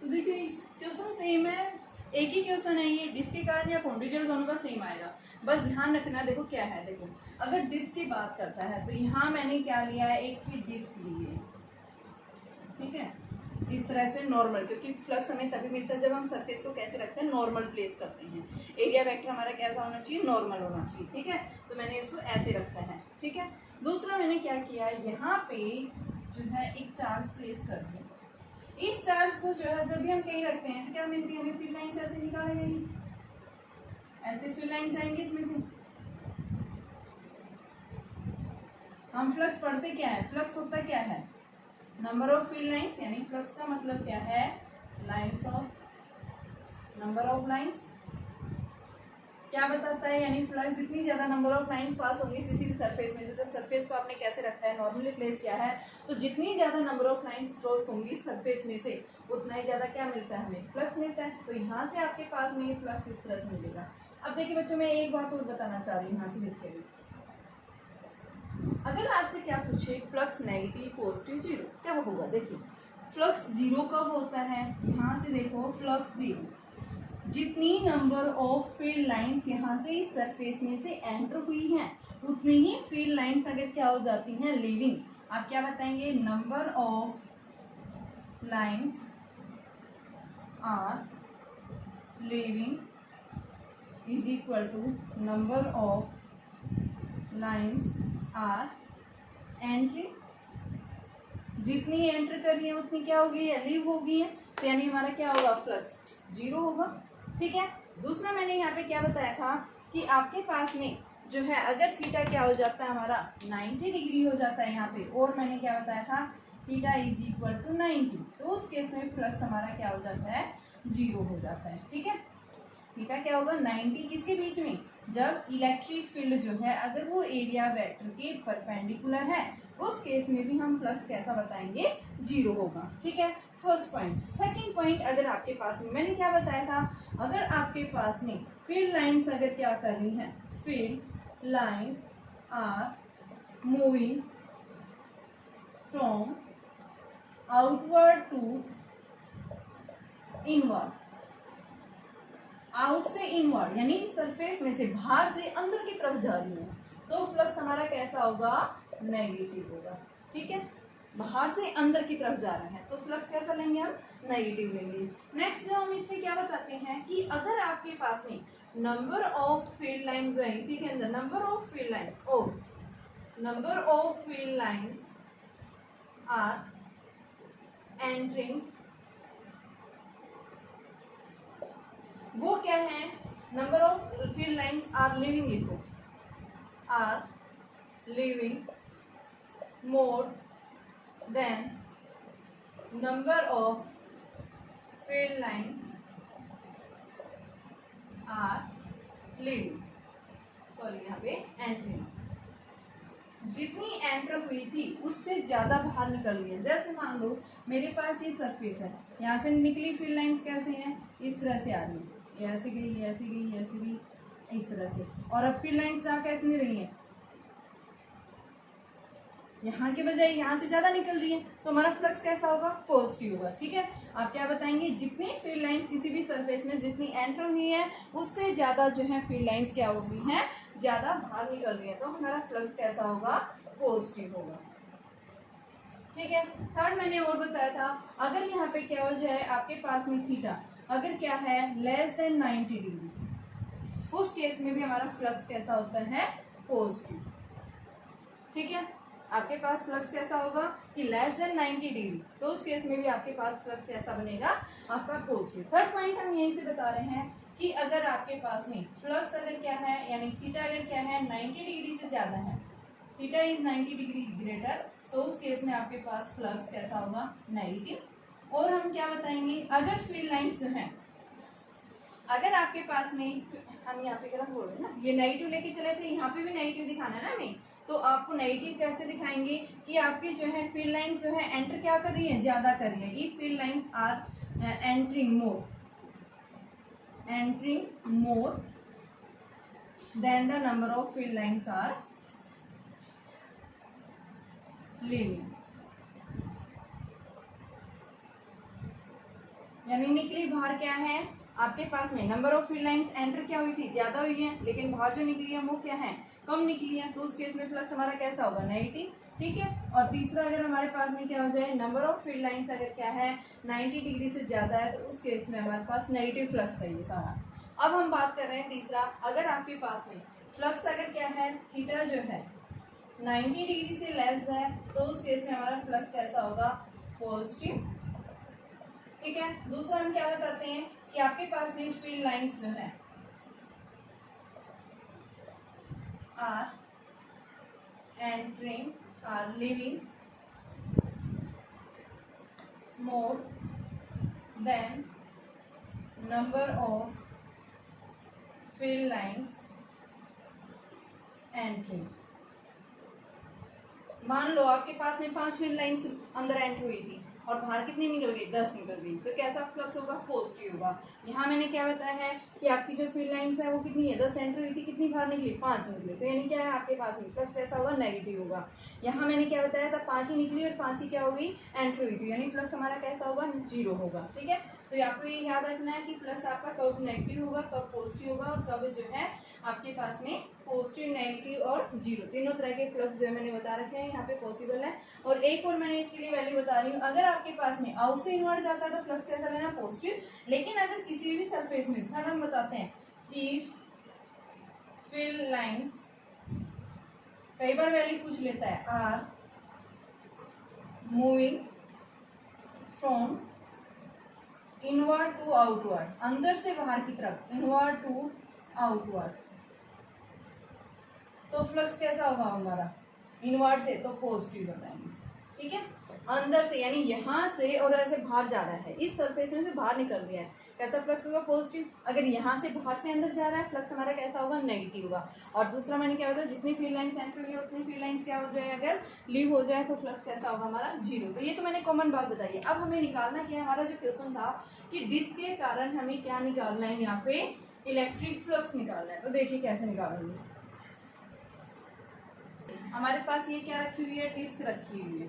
तो देखिए क्वेश्चन सेम है, एक ही क्वेश्चन है ये, डिस्क के कारण या कोन, रिजल्ट दोनों का सेम आएगा। बस ध्यान रखना, देखो क्या है, देखो अगर डिस्क की बात करता है तो यहाँ मैंने क्या लिया है, एक ही डिस्क ली है, ठीक है, इस तरह से नॉर्मल, क्योंकि फ्लक्स हमें तभी मिलता है जब हम सरफेस को कैसे रखते हैं, नॉर्मल प्लेस करते हैं। एरिया वेक्टर हमारा कैसा होना चाहिए, नॉर्मल होना चाहिए, ठीक है। तो मैंने इसको ऐसे रखा है, ठीक है। दूसरा मैंने क्या किया, यहाँ पे जो है एक चार्ज प्लेस कर दिया। इस चार्ज को जो है जब भी हम कहीं रखते हैं तो क्या मिलती है हमें, फील्ड लाइन्स ऐसे निकालेंगे, ऐसे फील्ड लाइन्स आएंगे इसमें से। हम फ्लक्स पढ़ते क्या है, फ्लक्स होता क्या है, नंबर ऑफ फील्ड लाइंस, यानी फ्लक्स का मतलब क्या है, lines of, number of lines क्या बताता है, यानी फ्लक्स जितनी ज़्यादा नंबर ऑफ लाइंस पास होंगी किसी भी सरफेस में, जैसे सरफेस को आपने कैसे रखा है, नॉर्मली प्लेस किया है, तो जितनी ज़्यादा नंबर ऑफ लाइंस क्रॉस होंगी सरफेस में से उतना ही ज़्यादा क्या मिलता है, हमें फ्लक्स मिलता है। तो यहाँ से आपके पास में फ्लक्स इस तरह से मिलेगा। अब देखिए बच्चों मैं एक बात और बताना चाह रही हूँ, यहाँ से लिखिए, अगर आपसे क्या पूछे फ्लक्स नेगेटिव पॉजिटिव जीरो क्या वो होगा, देखिए फ्लक्स जीरो कब होता है, यहाँ से देखो फ्लक्स जीरो, जितनी नंबर ऑफ फील्ड लाइंस यहाँ से इस सरफेस में से एंटर हुई हैं उतनी ही फील्ड लाइंस अगर क्या हो जाती हैं, लीविंग, आप क्या बताएंगे, number of lines are leaving is equal to number of lines are entry, जितनी एंटर कर रही है उतनी क्या होगी, लीव होगी है, तो यानी हमारा क्या होगा, फ्लक्स जीरो होगा, ठीक है। दूसरा मैंने यहाँ पे क्या बताया था कि आपके पास में जो है अगर थीटा क्या हो जाता है हमारा 90 डिग्री हो जाता है यहाँ पे, और मैंने क्या बताया था थीटा इज इक्वल टू 90, तो उस केस में फ्लक्स हमारा क्या हो जाता है, जीरो हो जाता है, ठीक है। थीटा क्या होगा, 90 किसके बीच में, जब इलेक्ट्रिक फील्ड जो है अगर वो एरिया वेक्टर के परपेंडिकुलर है उस केस में भी हम फ्लक्स कैसा बताएंगे, जीरो होगा, ठीक है। First point. सेकंड पॉइंट, अगर आपके पास में मैंने क्या बताया था, अगर आपके पास में फील्ड लाइंस अगर क्या कर रही हैं, field lines are moving from outward to inward, out से इनवर्ड यानी सरफेस में से बाहर से अंदर की तरफ जा रही है, तो फ्लक्स हमारा कैसा होगा, नेगेटिव होगा, ठीक है। बाहर से अंदर की तरफ जा रहा है तो फ्लक्स कैसा लेंगे हम, नेगेटिव लेंगे। नेक्स्ट जो हम इसमें क्या बताते हैं कि अगर आपके पास में नंबर ऑफ फील्ड लाइंस जो है इसी के अंदर number of field lines are entering, वो क्या है, number of field lines are leaving, लिखो are leaving more than number of field lines are leaving, sorry यहाँ पे एंट्री, जितनी एंटर हुई थी उससे ज़्यादा बाहर निकल रही है। जैसे मान लो मेरे पास ये सरफेस है, यहाँ से निकली फील्ड लाइंस कैसे हैं, इस तरह से आ रही है, ये ऐसे गई, ऐसे गई, ऐसे गई, इस तरह से, और अब फील्ड लाइंस जहाँ कैसे नहीं रही है, यहाँ के बजाय यहाँ से ज़्यादा निकल रही है, तो हमारा फ्लक्स कैसा होगा, पॉजिटिव होगा। ठीक है, आप क्या बताएंगे, जितनी फील्ड लाइंस किसी भी सरफेस में जितनी एंटर हुई है उससे ज़्यादा जो है फील्ड लाइंस क्या हो गई हैं, ज़्यादा बाहर निकल रही है, तो हमारा फ्लक्स कैसा होगा, पॉजिटिव होगा। ठीक है, थर्ड मैंने और बताया था, अगर यहाँ पे क्या हो जाए आपके पास में थीटा अगर क्या है लेस देन 90 डिग्री, उस केस में भी हमारा फ्लक्स कैसा होता है, पॉजिटिव। ठीक है, आपके पास फ्लक्स कैसा होगा कि लेस देन 90 डिग्री, तो उस केस में भी आपके पास फ्लक्स कैसा बनेगा, आपका पॉजिटिव। थर्ड पॉइंट हम यहीं से बता रहे हैं कि अगर आपके पास में फ्लक्स अगर क्या है, यानी थीटा अगर क्या है 90 डिग्री से ज़्यादा है, थीटा इज 90 डिग्री ग्रेटर, तो उस केस में आपके पास फ्लक्स कैसा होगा, नेगेटिव। और हम क्या बताएंगे, अगर फील्ड लाइंस जो है, अगर आपके पास में, हम यहाँ पे गलत बोल रहे हैं ना, ये नेगेटिव लेके चले थे, यहाँ पे भी नेगेटिव दिखाना है ना हमें, तो आपको नेगेटिव कैसे दिखाएंगे कि आपकी जो है फील्ड लाइंस जो है एंटर क्या कर रही है, ज़्यादा कर रही है। If field lines are entering more than the number of field lines are leaving, यानी निकली बाहर क्या है, आपके पास में number of field lines enter क्या हुई थी, ज्यादा हुई है, लेकिन बाहर जो निकली है वो क्या है, कम निकली है, तो उस केस में फ्लक्स हमारा कैसा होगा, नेगेटिव। ठीक है, और तीसरा अगर हमारे पास में क्या हो जाए, नंबर ऑफ फील्ड लाइंस अगर क्या है 90 डिग्री से ज्यादा है, तो उस केस में हमारे पास नेगेटिव फ्लक्स है ये सारा। अब हम बात कर रहे हैं तीसरा, अगर आपके पास में फ्लक्स अगर क्या है, थीटा जो है 90 डिग्री से लेस है, तो उस केस में हमारा फ्लक्स कैसा होगा, पॉजिटिव। ठीक है, दूसरा हम क्या बताते हैं कि आपके पास में फील्ड लाइंस जो है are entering are leaving more than number of field lines entering. मान लो आपके पास में 5 फील्ड लाइंस अंदर एंटर हुई थी और बाहर कितनी निकल गई, 10 निकल गई, तो कैसा फ्लक्स होगा, पॉजिटिव होगा। यहाँ मैंने क्या बताया है कि आपकी जो फील्ड लाइंस है वो कितनी है, 10 एंटर हुई थी, कितनी बाहर निकली, 5 निकली, तो यानी क्या है आपके पास में फ्लक्स कैसा होगा, नेगेटिव होगा। यहाँ मैंने क्या बताया था, 5 ही निकली और 5 ही क्या होगी, एंटर हुई थी, यानी फ्लक्स हमारा कैसा होगा, 0 होगा। ठीक है, तो आपको ये याद रखना है कि फ्लक्स आपका कब नेगेटिव होगा, कब पॉजिटिव होगा, और कब जो है आपके पास में पॉजिटिव, नेगेटिव और 0 तीनों तरह के फ्लक्स जो है मैंने बता रखे हैं यहाँ पे पॉसिबल है। और एक और मैंने इसके लिए वैल्यू बता रही हूँ, अगर आपके पास में आउट से इनवर्ड जाता है तो फ्लक्स कैसा लेना, पॉजिटिव। लेकिन अगर किसी भी सरफेस में, थर्ड हम बताते हैं, इफ फील्ड लाइंस, कई बार वैल्यू पूछ लेता है, are moving from inward to outward, अंदर से बाहर की तरफ, इनवर्ड टू आउटवर्ड, तो फ्लक्स कैसा होगा हमारा, इनवर्ड से तो पॉजिटिव बताएंगे। ठीक है, अंदर से यानी यहाँ से और ऐसे बाहर जा रहा है, इस सरफेस में से बाहर निकल रहा है, कैसा फ्लक्स होगा, पॉजिटिव। अगर यहाँ से बाहर से अंदर जा रहा है, फ्लक्स हमारा कैसा होगा, नेगेटिव होगा। और दूसरा मैंने क्या होता है, जितनी फील्ड लाइंस एंटर हुई है उतनी फील्ड लाइंस क्या हो जाए, अगर लीव हो जाए तो फ्लक्स कैसा होगा हमारा, 0। तो ये तो मैंने कॉमन बात बताई है। अब हमें निकालना क्या है, हमारा जो क्वेश्चन था कि डिस्क के कारण हमें क्या निकालना है, यहाँ पे इलेक्ट्रिक फ्लक्स निकालना है। तो देखिए कैसे निकालेंगे, हमारे पास ये क्या रखी हुई है, डिस्क रखी हुई है,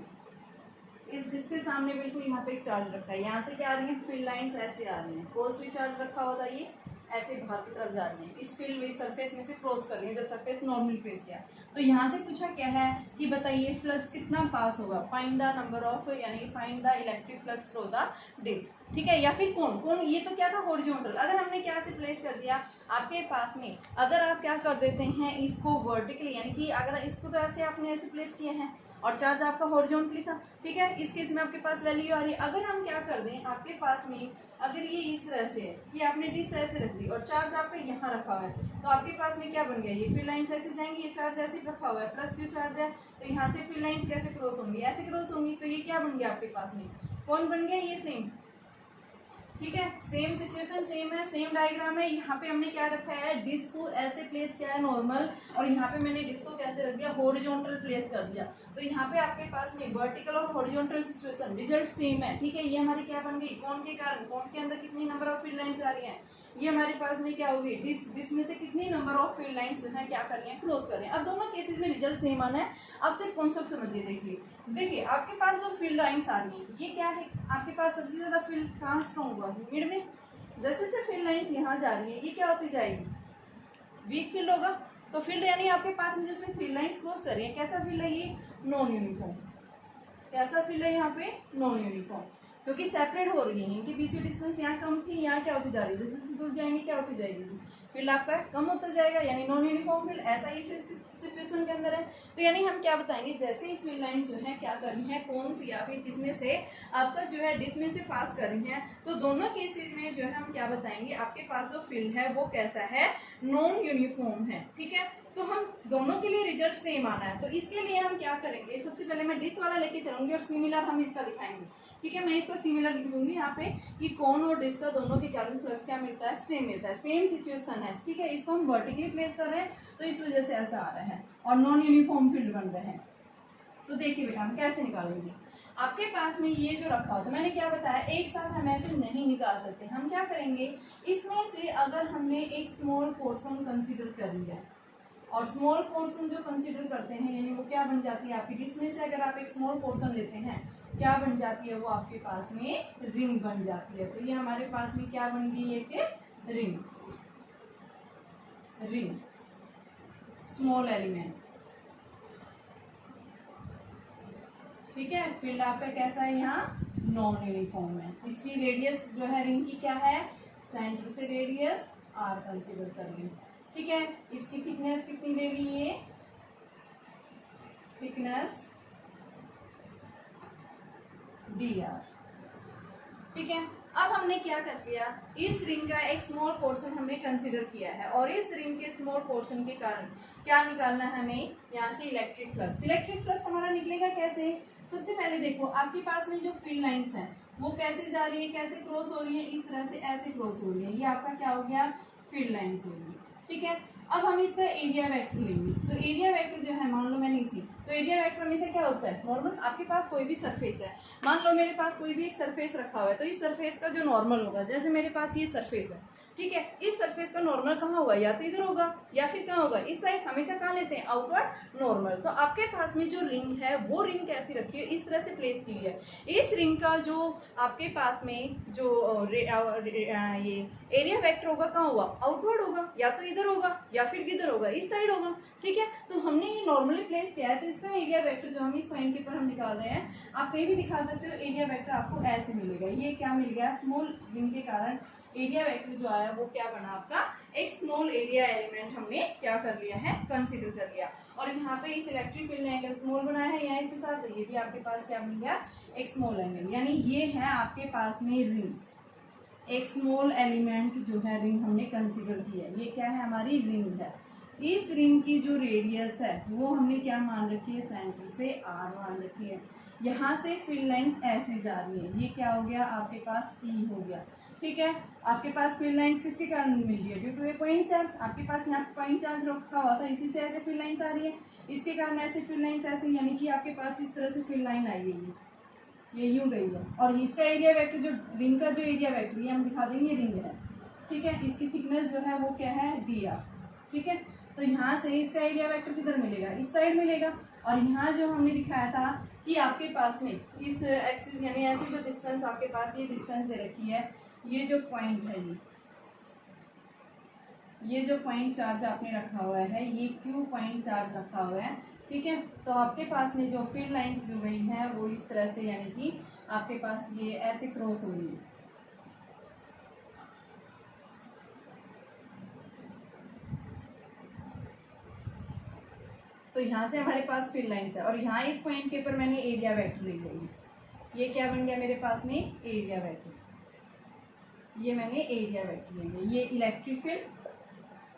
इस डिस्क के सामने बिल्कुल यहाँ पे एक चार्ज रखा है, यहाँ से क्या आ रही है, फील्ड लाइंस ऐसे आ रही है, पॉजिटिव चार्ज रखा होता है, ये ऐसे बाहर की तरफ जा रही है, इस फील्ड में सरफेस में से क्रॉस कर रही है, जब सरफेस नॉर्मल फेस है। तो यहाँ से पूछा क्या है कि बताइए फ्लक्स कितना पास होगा, फाइंड द नंबर ऑफ, यानी find the electric flux through the disc. ठीक है, या फिर कौन, ये तो क्या था, हॉरिजॉन्टल। अगर हमने क्या से प्लेस कर दिया आपके पास में, अगर आप क्या कर देते हैं इसको वर्टिकली, यानी कि अगर इसको तो ऐसे आपने ऐसे प्लेस किया है और चार्ज आपका हॉरिजॉन्टली था, ठीक है। इस केस में आपके पास वैल्यू आ रही है। अगर हम क्या कर दें, आपके पास में अगर ये इस तरह से है कि आपने डिश ऐसे रख दी और चार्ज आपका यहाँ रखा हुआ है, तो आपके पास में क्या बन गया, ये फील्ड लाइंस ऐसे जाएंगी, ये चार्ज ऐसे रखा हुआ है, प्लस क्यू चार्ज है, तो यहाँ से फील्ड लाइंस कैसे क्रॉस होंगी, ऐसे क्रॉस होंगी। तो ये क्या बन गया आपके पास में, कौन बन गया, ये सेम, ठीक है। सेम सिचुएशन सेम है, सेम डायग्राम है। यहाँ पे हमने क्या रखा है, डिस्क को ऐसे प्लेस किया है नॉर्मल, और यहाँ पे मैंने डिस्क को कैसे रख दिया, हॉरिजॉन्टल प्लेस कर दिया। तो यहाँ पे आपके पास में वर्टिकल और हॉरिजॉन्टल सिचुएशन रिजल्ट सेम है, ठीक है। ये हमारी क्या बन गई, कौन के कारण, कौन के अंदर कितनी नंबर ऑफ फील्ड लाइंस आ रही है, ये हमारे पास में क्या होगी, डिस्क में से कितनी नंबर ऑफ फील्ड लाइंस जो है क्या कर रही है, क्रॉस कर रहे हैं। अब दोनों केसेस में रिजल्ट सेम आना है। अब सिर्फ कॉन्सेप्ट समझिए, देखिए आपके पास जो फील्ड लाइंस आ रही है, ये क्या है, आपके पास सबसे ज्यादा फील्ड कहाँ स्ट्रॉन्ग हुआ, मिड में। जैसे जैसे फील्ड लाइंस यहाँ जा रही है, ये क्या होती जाएगी, वीक फील्ड होगा। तो फील्ड यानी आपके पास में जिसमें फील्ड लाइंस क्रॉस कर रही है, कैसा फील्ड है ये, नॉन यूनिफॉर्म। कैसा फील्ड है यहाँ पे, नॉन यूनिफॉर्म, क्योंकि सेपरेट हो रही है, इनके बीच की डिस्टेंस यहाँ कम थी, यहाँ क्या होती जा रही है, जैसे दूर जाएंगे क्या होती जाएगी, फील्ड आपका कम होता जाएगा, यानी नॉन यूनिफॉर्म फील्ड। ऐसा ही सिचुएशन के अंदर है। तो यानी हम क्या बताएंगे, जैसे ही फील्ड लाइन जो है क्या कर रही है, कौन सी या फिर किसमें से आपका जो है डिस्क में से पास कर रही है, तो दोनों केसेस में जो है हम क्या बताएंगे, आपके पास जो फील्ड है वो कैसा है, नॉन यूनिफॉर्म है, ठीक है। तो हम दोनों के लिए रिजल्ट सेम आना है। तो इसके लिए हम क्या करेंगे, सबसे पहले मैं डिस्क वाला लेके चलूंगी और सिमिलर हम इसका दिखाएंगे, ठीक है। मैं इसका सिमिलर लिख दूंगी यहाँ पे कि कौन और डिस्क का दोनों के कारण फ्लक्स क्या मिलता है, सेम मिलता है, सेम सिचुएशन है, ठीक है। इसको हम वर्टिकली प्लेस कर रहे हैं, तो इस वजह से ऐसा आ रहा है और नॉन यूनिफॉर्म फील्ड बन रहे हैं। तो देखिए बेटा हम कैसे निकालेंगे, आपके पास में ये जो रखा हो, तो मैंने क्या बताया, एक साथ हम ऐसे नहीं निकाल सकते। हम क्या करेंगे, इसमें से अगर हमने एक स्मॉल पोर्शन कंसीडर कर लिया, और स्मॉल पोर्शन जो कंसीडर करते हैं यानी वो क्या बन जाती है आपकी डिस्क में से, अगर आप एक स्मॉल पोर्शन लेते हैं क्या बन जाती है, वो आपके पास में रिंग बन जाती है। तो ये हमारे पास में क्या बन गई, एक रिंग, रिंग स्मॉल एलिमेंट, ठीक है। फील्ड आपका कैसा है, यहाँ नॉन यूनिफॉर्म है। इसकी रेडियस जो है रिंग की क्या है, सेंटर से रेडियस r कंसीडर कर ली, ठीक है। इसकी थिकनेस कितनी ले ली, ये थिकनेस dr, ठीक है। अब हमने क्या कर लिया, इस रिंग का एक स्मॉल पोर्शन हमने कंसीडर किया है, और इस रिंग के स्मॉल पोर्शन के कारण क्या निकालना है हमें, यहाँ से इलेक्ट्रिक फ्लक्स। इलेक्ट्रिक फ्लक्स हमारा निकलेगा कैसे, सबसे पहले देखो आपके पास में जो फील्ड लाइंस हैं वो कैसे जा रही है, कैसे क्रॉस हो रही है, इस तरह से ऐसे क्रॉस हो रही है, ये आपका क्या हो गया, फील्ड लाइंस होगी, ठीक है। अब हम इसका एरिया वेक्टर लेंगे, तो एरिया वेक्टर जो है, मान लो मैंने इसी, तो एरिया वेक्टर में से क्या होता है, नॉर्मल। आपके पास कोई भी सरफेस है, मान लो मेरे पास कोई भी एक सरफेस रखा हुआ है, तो इस सरफेस का जो नॉर्मल होगा, जैसे मेरे पास ये सरफेस है, ठीक है, इस सरफेस का नॉर्मल कहाँ होगा, या तो इधर होगा या फिर कहाँ होगा, इस साइड। हमेशा कहाँ लेते हैं, आउटवर्ड नॉर्मल। तो आपके पास में जो रिंग है वो रिंग कैसी रखी है, इस तरह से प्लेस की है। इस रिंग का जो आपके पास में जो ये एरिया वेक्टर होगा कहाँ होगा, आउटवर्ड होगा, या तो इधर होगा या फिर किधर होगा, इस साइड होगा, ठीक है। तो हमने ये नॉर्मली प्लेस किया है, तो इसका एरिया वेक्टर जो हम इस पॉइंट के ऊपर हम निकाल रहे हैं, आप कहीं भी दिखा सकते हो, एरिया वेक्टर आपको ऐसे मिलेगा। ये क्या मिल गया, स्मॉल रिंग के कारण एरिया वेक्टर जो आया वो क्या बना आपका, एक स्मॉल एरिया एलिमेंट हमने क्या कर लिया है, कंसीडर कर लिया। और यहाँ पे इस इलेक्ट्रिक फील्ड ने एंगल स्मॉल बनाया है यहाँ इसके साथ, तो ये भी आपके पास क्या मिल गया, एक स्मॉल एंगल। यानी ये है आपके पास में रिंग, एक स्मॉल एलिमेंट जो है रिंग हमने कंसीडर की है, ये क्या है, हमारी रिंग है। इस रिंग की जो रेडियस है वो हमने क्या मान रखी है, सेंटर से r मान रखी है। यहाँ से फील्ड लाइंस ऐसे जा रही है, ये क्या हो गया आपके पास E हो गया, ठीक है। आपके पास फील्ड लाइंस किसके कारण मिल रही है, due to a point charge. आपके पास यहाँ पॉइंट चार्ज रखा हुआ था, इसी से ऐसे फील्ड लाइंस आ रही है, इसके कारण ऐसे फील्ड लाइंस ऐसे, यानी कि आपके पास इस तरह से फील्ड लाइन आई है, ये यूं गई है। और इसका एरिया वेक्टर जो रिंग का जो एरिया वेक्टर, ये हम दिखा देंगे रिंग है, ठीक है। इसकी थिकनेस जो है वो क्या है, dr, ठीक है। तो यहाँ से इसका एरिया वेक्टर किधर मिलेगा, इस साइड मिलेगा। और यहाँ जो हमने दिखाया था कि आपके पास में इस एक्सिस यानी ऐसी जो डिस्टेंस आपके पास ये डिस्टेंस दे रखी है, ये जो पॉइंट है, ये जो पॉइंट चार्ज आपने रखा हुआ है, ये Q पॉइंट चार्ज रखा हुआ है, ठीक है। तो आपके पास में जो फील्ड लाइंस जो गई हैं वो इस तरह से, यानी कि आपके पास ये ऐसे क्रॉस हो रही है। तो तो यहाँ से हमारे पास फील्ड लाइन्स है और यहाँ इस पॉइंट के ऊपर मैंने एरिया वेक्टर ले लिया। ये क्या बन गया मेरे पास में, एरिया वेक्टर। ये मैंने एरिया वेक्टर ले लिया, ये इलेक्ट्रिक फील्ड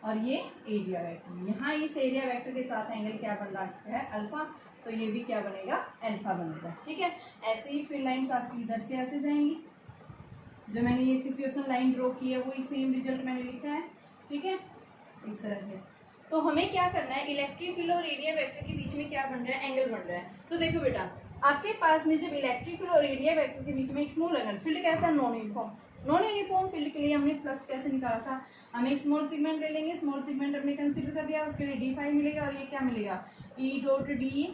और ये एरिया वेक्टर। यहाँ इस एरिया वेक्टर के साथ एंगल क्या बन रहा है, अल्फा, तो ये भी क्या बनेगा, अल्फा बनेगा। ठीक है, ऐसे ही फील्ड लाइन्स आपकी इधर से ऐसे जाएंगी। जो मैंने ये सिचुएशन लाइन ड्रॉ की है वही सेम रिजल्ट मैंने लिखा है। ठीक है, इस तरह से। तो हमें क्या करना है, इलेक्ट्रिक फील्ड और एरिया वेक्टर के बीच में क्या बन रहा है, एंगल बन रहा है। तो देखो बेटा, आपके पास में जब इलेक्ट्रिक फील्ड और एरिया वेक्टर के बीच में एक स्मॉल एंगल, फील्ड कैसा, non uniform. Non uniform field के लिए हमने फ्लक्स कैसे निकाला था, हम एक स्मॉल सेगमेंट ले लेंगे, स्मॉल सेगमेंट हमने कंसीडर कर दिया, उसके लिए d5 मिलेगा और ये क्या मिलेगा, ई डॉट डी,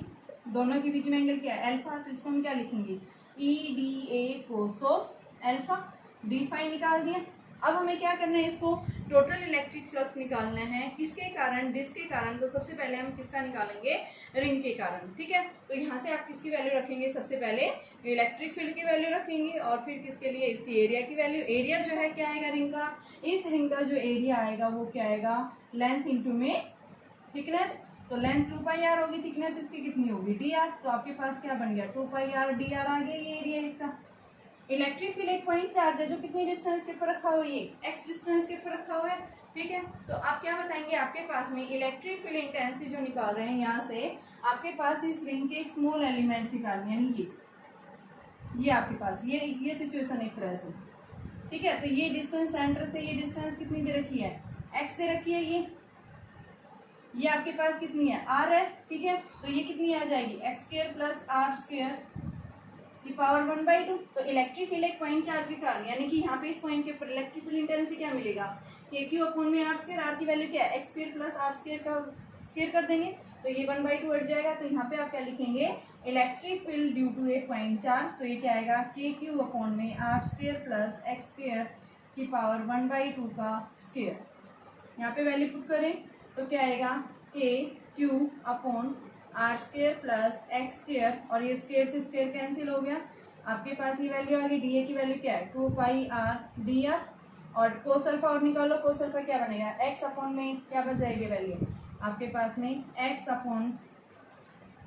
दोनों के बीच में एंगल क्या है, अल्फा। तो इसको हम क्या लिखेंगे, E D A cos of alpha. d5 निकाल दिया। अब हमें क्या करना है, इसको टोटल इलेक्ट्रिक फ्लक्स निकालना है, किसके कारण, डिस्क के कारण। तो सबसे पहले हम किसका निकालेंगे, रिंग के कारण। ठीक है, तो यहाँ से आप किसकी वैल्यू रखेंगे, सबसे पहले इलेक्ट्रिक फील्ड की वैल्यू रखेंगे और फिर किसके लिए, इसकी एरिया की वैल्यू। एरिया जो है क्या आएगा रिंग का, इस रिंग का जो एरिया आएगा वो क्या आएगा, लेंथ इंटू में थिकनेस। तो लेंथ 2πr होगी, थिकनेस इसकी कितनी होगी, dr। तो आपके पास क्या बन गया, 2πr dr आ गया, ये एरिया इसका। इलेक्ट्रिक फील्ड एक पॉइंट चार्ज है जो कितनी डिस्टेंस के ऊपर रखा हुआ है, ये x डिस्टेंस के ऊपर रखा हुआ है। ठीक है, तो आप क्या बताएंगे, आपके पास में इलेक्ट्रिक फील्ड इंटेंसिटी जो निकाल रहे हैं यहाँ से, आपके पास इस रिंग के एक स्मॉल एलिमेंट निकालने, यानी ये आपके पास ये सिचुएशन एक तरह से। ठीक है, तो ये डिस्टेंस सेंटर से ये डिस्टेंस कितनी दे रखी है, x दे रखी है, ये आपके पास कितनी है, r है। ठीक है, तो ये कितनी आ जाएगी, x² प्लस r² की पावर 1/2। तो इलेक्ट्रिक फील्ड एक पॉइंट चार्ज के कारण, यानी कि यहाँ पे इस पॉइंट के ऊपर इलेक्ट्रिक फील्ड इंटेंसिटी क्या मिलेगा, KQ अपॉन में r², r की वैल्यू क्या है, x² प्लस r² का स्क्वायर कर देंगे तो ये 1/2 हट जाएगा। तो यहाँ पे आप क्या लिखेंगे, electric field due to a point charge. तो ये क्या आएगा, KQ अपॉन में r² प्लस x² की पावर 1/2 का स्क्वायर। यहाँ पे वैल्यू पुट करें तो क्या आएगा, KQ upon r² plus x² और ये स्क्वायर से स्क्वायर कैंसिल हो गया। आपके पास ये वैल्यू आ गई, dA की वैल्यू क्या है, 2πr dr। और कोस अल्फा और निकालो, कोस अल्फा क्या बनेगा, x अपॉन में क्या बच जाएगी वैल्यू आपके पास में, x upon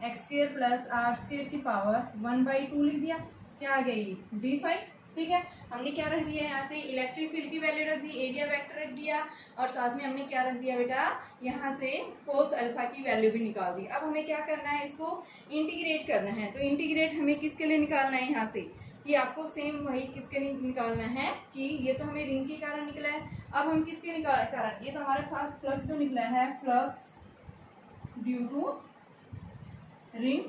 x² plus r² की पावर 1/2 लिख दिया। क्या आ गई, d5। ठीक है, हमने क्या रख दिया यहाँ से, इलेक्ट्रिक फील्ड की वैल्यू रख दी, एरिया वेक्टर रख दिया और साथ में हमने क्या रख दिया बेटा, यहाँ से कोस अल्फा की वैल्यू भी निकाल दी। अब हमें क्या करना है, इसको इंटीग्रेट करना है। तो इंटीग्रेट हमें किसके लिए निकालना है, यहाँ से कि आपको सेम वही किसके लिए निकालना है, कि ये तो हमें रिंग के कारण निकला है, अब हम किसके कारण, ये तो हमारे पास फ्लक्स जो निकला है, फ्लक्स ड्यू टू रिंग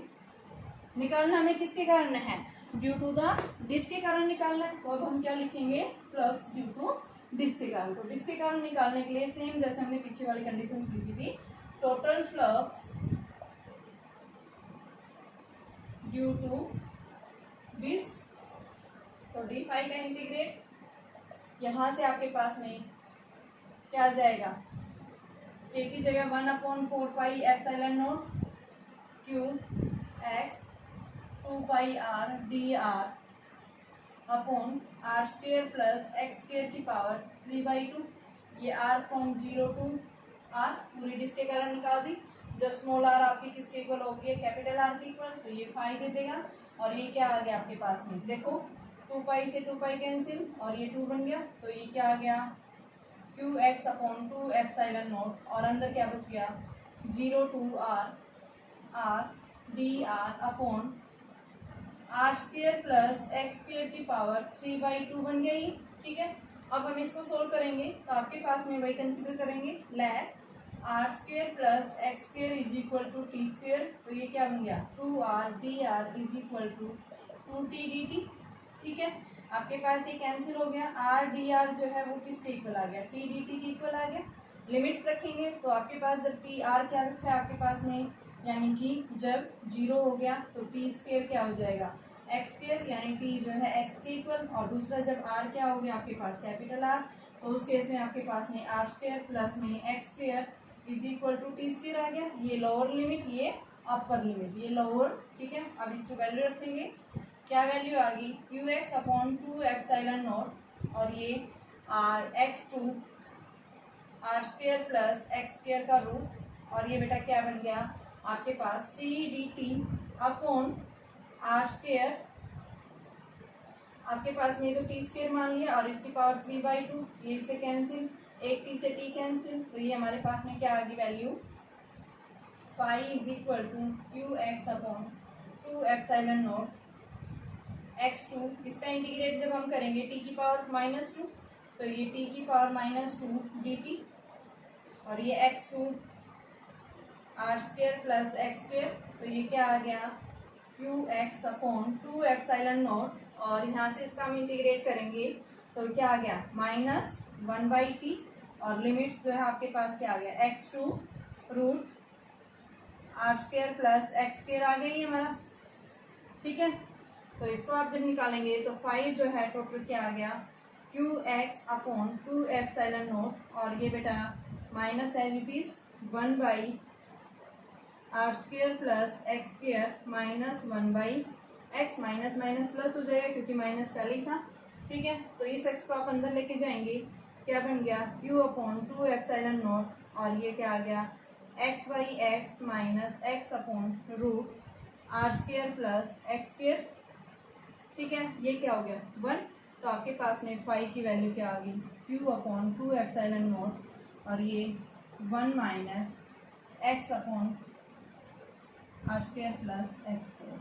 निकालना हमें किसके कारण है, ड्यू टू द डिस्क के कारण निकालना है। तो अब हम क्या लिखेंगे, फ्लक्स ड्यू टू डिस्क के कारण। तो डिस्क के कारण निकालने के लिए सेम जैसे हमने पीछे वाली कंडीशंस लिखी थी, total flux due to disc. तो d5 का इंटीग्रेट, यहाँ से आपके पास में क्या आ जाएगा, k की जगह 1/4πε0 q x 2πr dr upon r² plus x² की पावर 3/2। ये r फ्रॉम 0 टू r पूरी डिस्क के कारण निकाल दी। जब स्मॉल r आपकी किसके इक्वल होगी, कैपिटल R के इक्वल, तो ये 5 दे देगा। और ये क्या आ गया आपके पास में, देखो 2π से 2π कैंसिल और ये 2 बन गया। तो ये क्या आ गया, qx अपॉन 2ε0 और अंदर क्या बच गया, 0 to r dr upon r² plus x² की पावर 3/2 बन गया ये। ठीक है, अब हम इसको सोल्व करेंगे तो आपके पास में वही कंसिडर करेंगे, let r² plus x² is equal to t²। तो ये क्या बन गया, 2r dr is equal to 2t dt। ठीक है, आपके पास ये कैंसिल हो गया, r dr जो है वो किसके इक्वल आ गया, t dt के इक्वल आ गया। लिमिट्स रखेंगे तो आपके पास जब टी आर क्या रखा है आपके पास में, यानी कि जब 0 हो गया तो t² क्या हो जाएगा, x² यानी t जो है x के इक्वल। और दूसरा जब r क्या हो गया आपके पास, कैपिटल R, तो उस केस में आपके पास में r² प्लस में x² is equal to t² आ गया। ये लोअर लिमिट, ये अपर लिमिट, ये लोअर। ठीक है, अब इसको वैल्यू रखेंगे, क्या वैल्यू आ गई, qx अपॉन 2ε0 और ये x2 r² प्लस x² का रूट। और ये बेटा क्या बन गया, आपके पास T D T upon R square, आपके पास में तो टी स्क्वायर मान लिया और इसकी पावर 3/2, ये से कैंसिल, एक टी से टी कैंसिल, तो ये हमारे पास में क्या आ गई value, phi is equal to Q X upon 2 epsilon naught x2, इसका इंटीग्रेट जब हम करेंगे टी की पावर -2, तो ये टी की पावर -2 dt, और ये x2 R square plus x square, तो ये क्या आ गया Q X upon 2 epsilon naught, और यहाँ से इसका हम इंटीग्रेट करेंगे तो क्या आ गया -1/t, और लिमिट्स जो है आपके पास क्या आ गया x2 root R square plus x square आ गई हमारा, ठीक है। तो इसको आप जब निकालेंगे तो 5 जो है टोटल क्या आ गया Q X upon 2 epsilon naught, और ये बेटा minus as it is 1/r square plus x square minus 1/x, minus minus plus हो जाएगा क्योंकि माइनस पहले ही था, ठीक है। तो इस एक्स को आप अंदर लेके जाएंगे, क्या बन गया q अपॉन 2 एप्सिलॉन नॉट, और ये क्या आ गया x/x minus x upon root R square plus x square, ठीक है। ये क्या हो गया 1, तो आपके पास में 5 की वैल्यू क्या आ गई q अपॉन 2 एप्सिलॉन नॉट, और ये 1 minus x upon R square plus x square,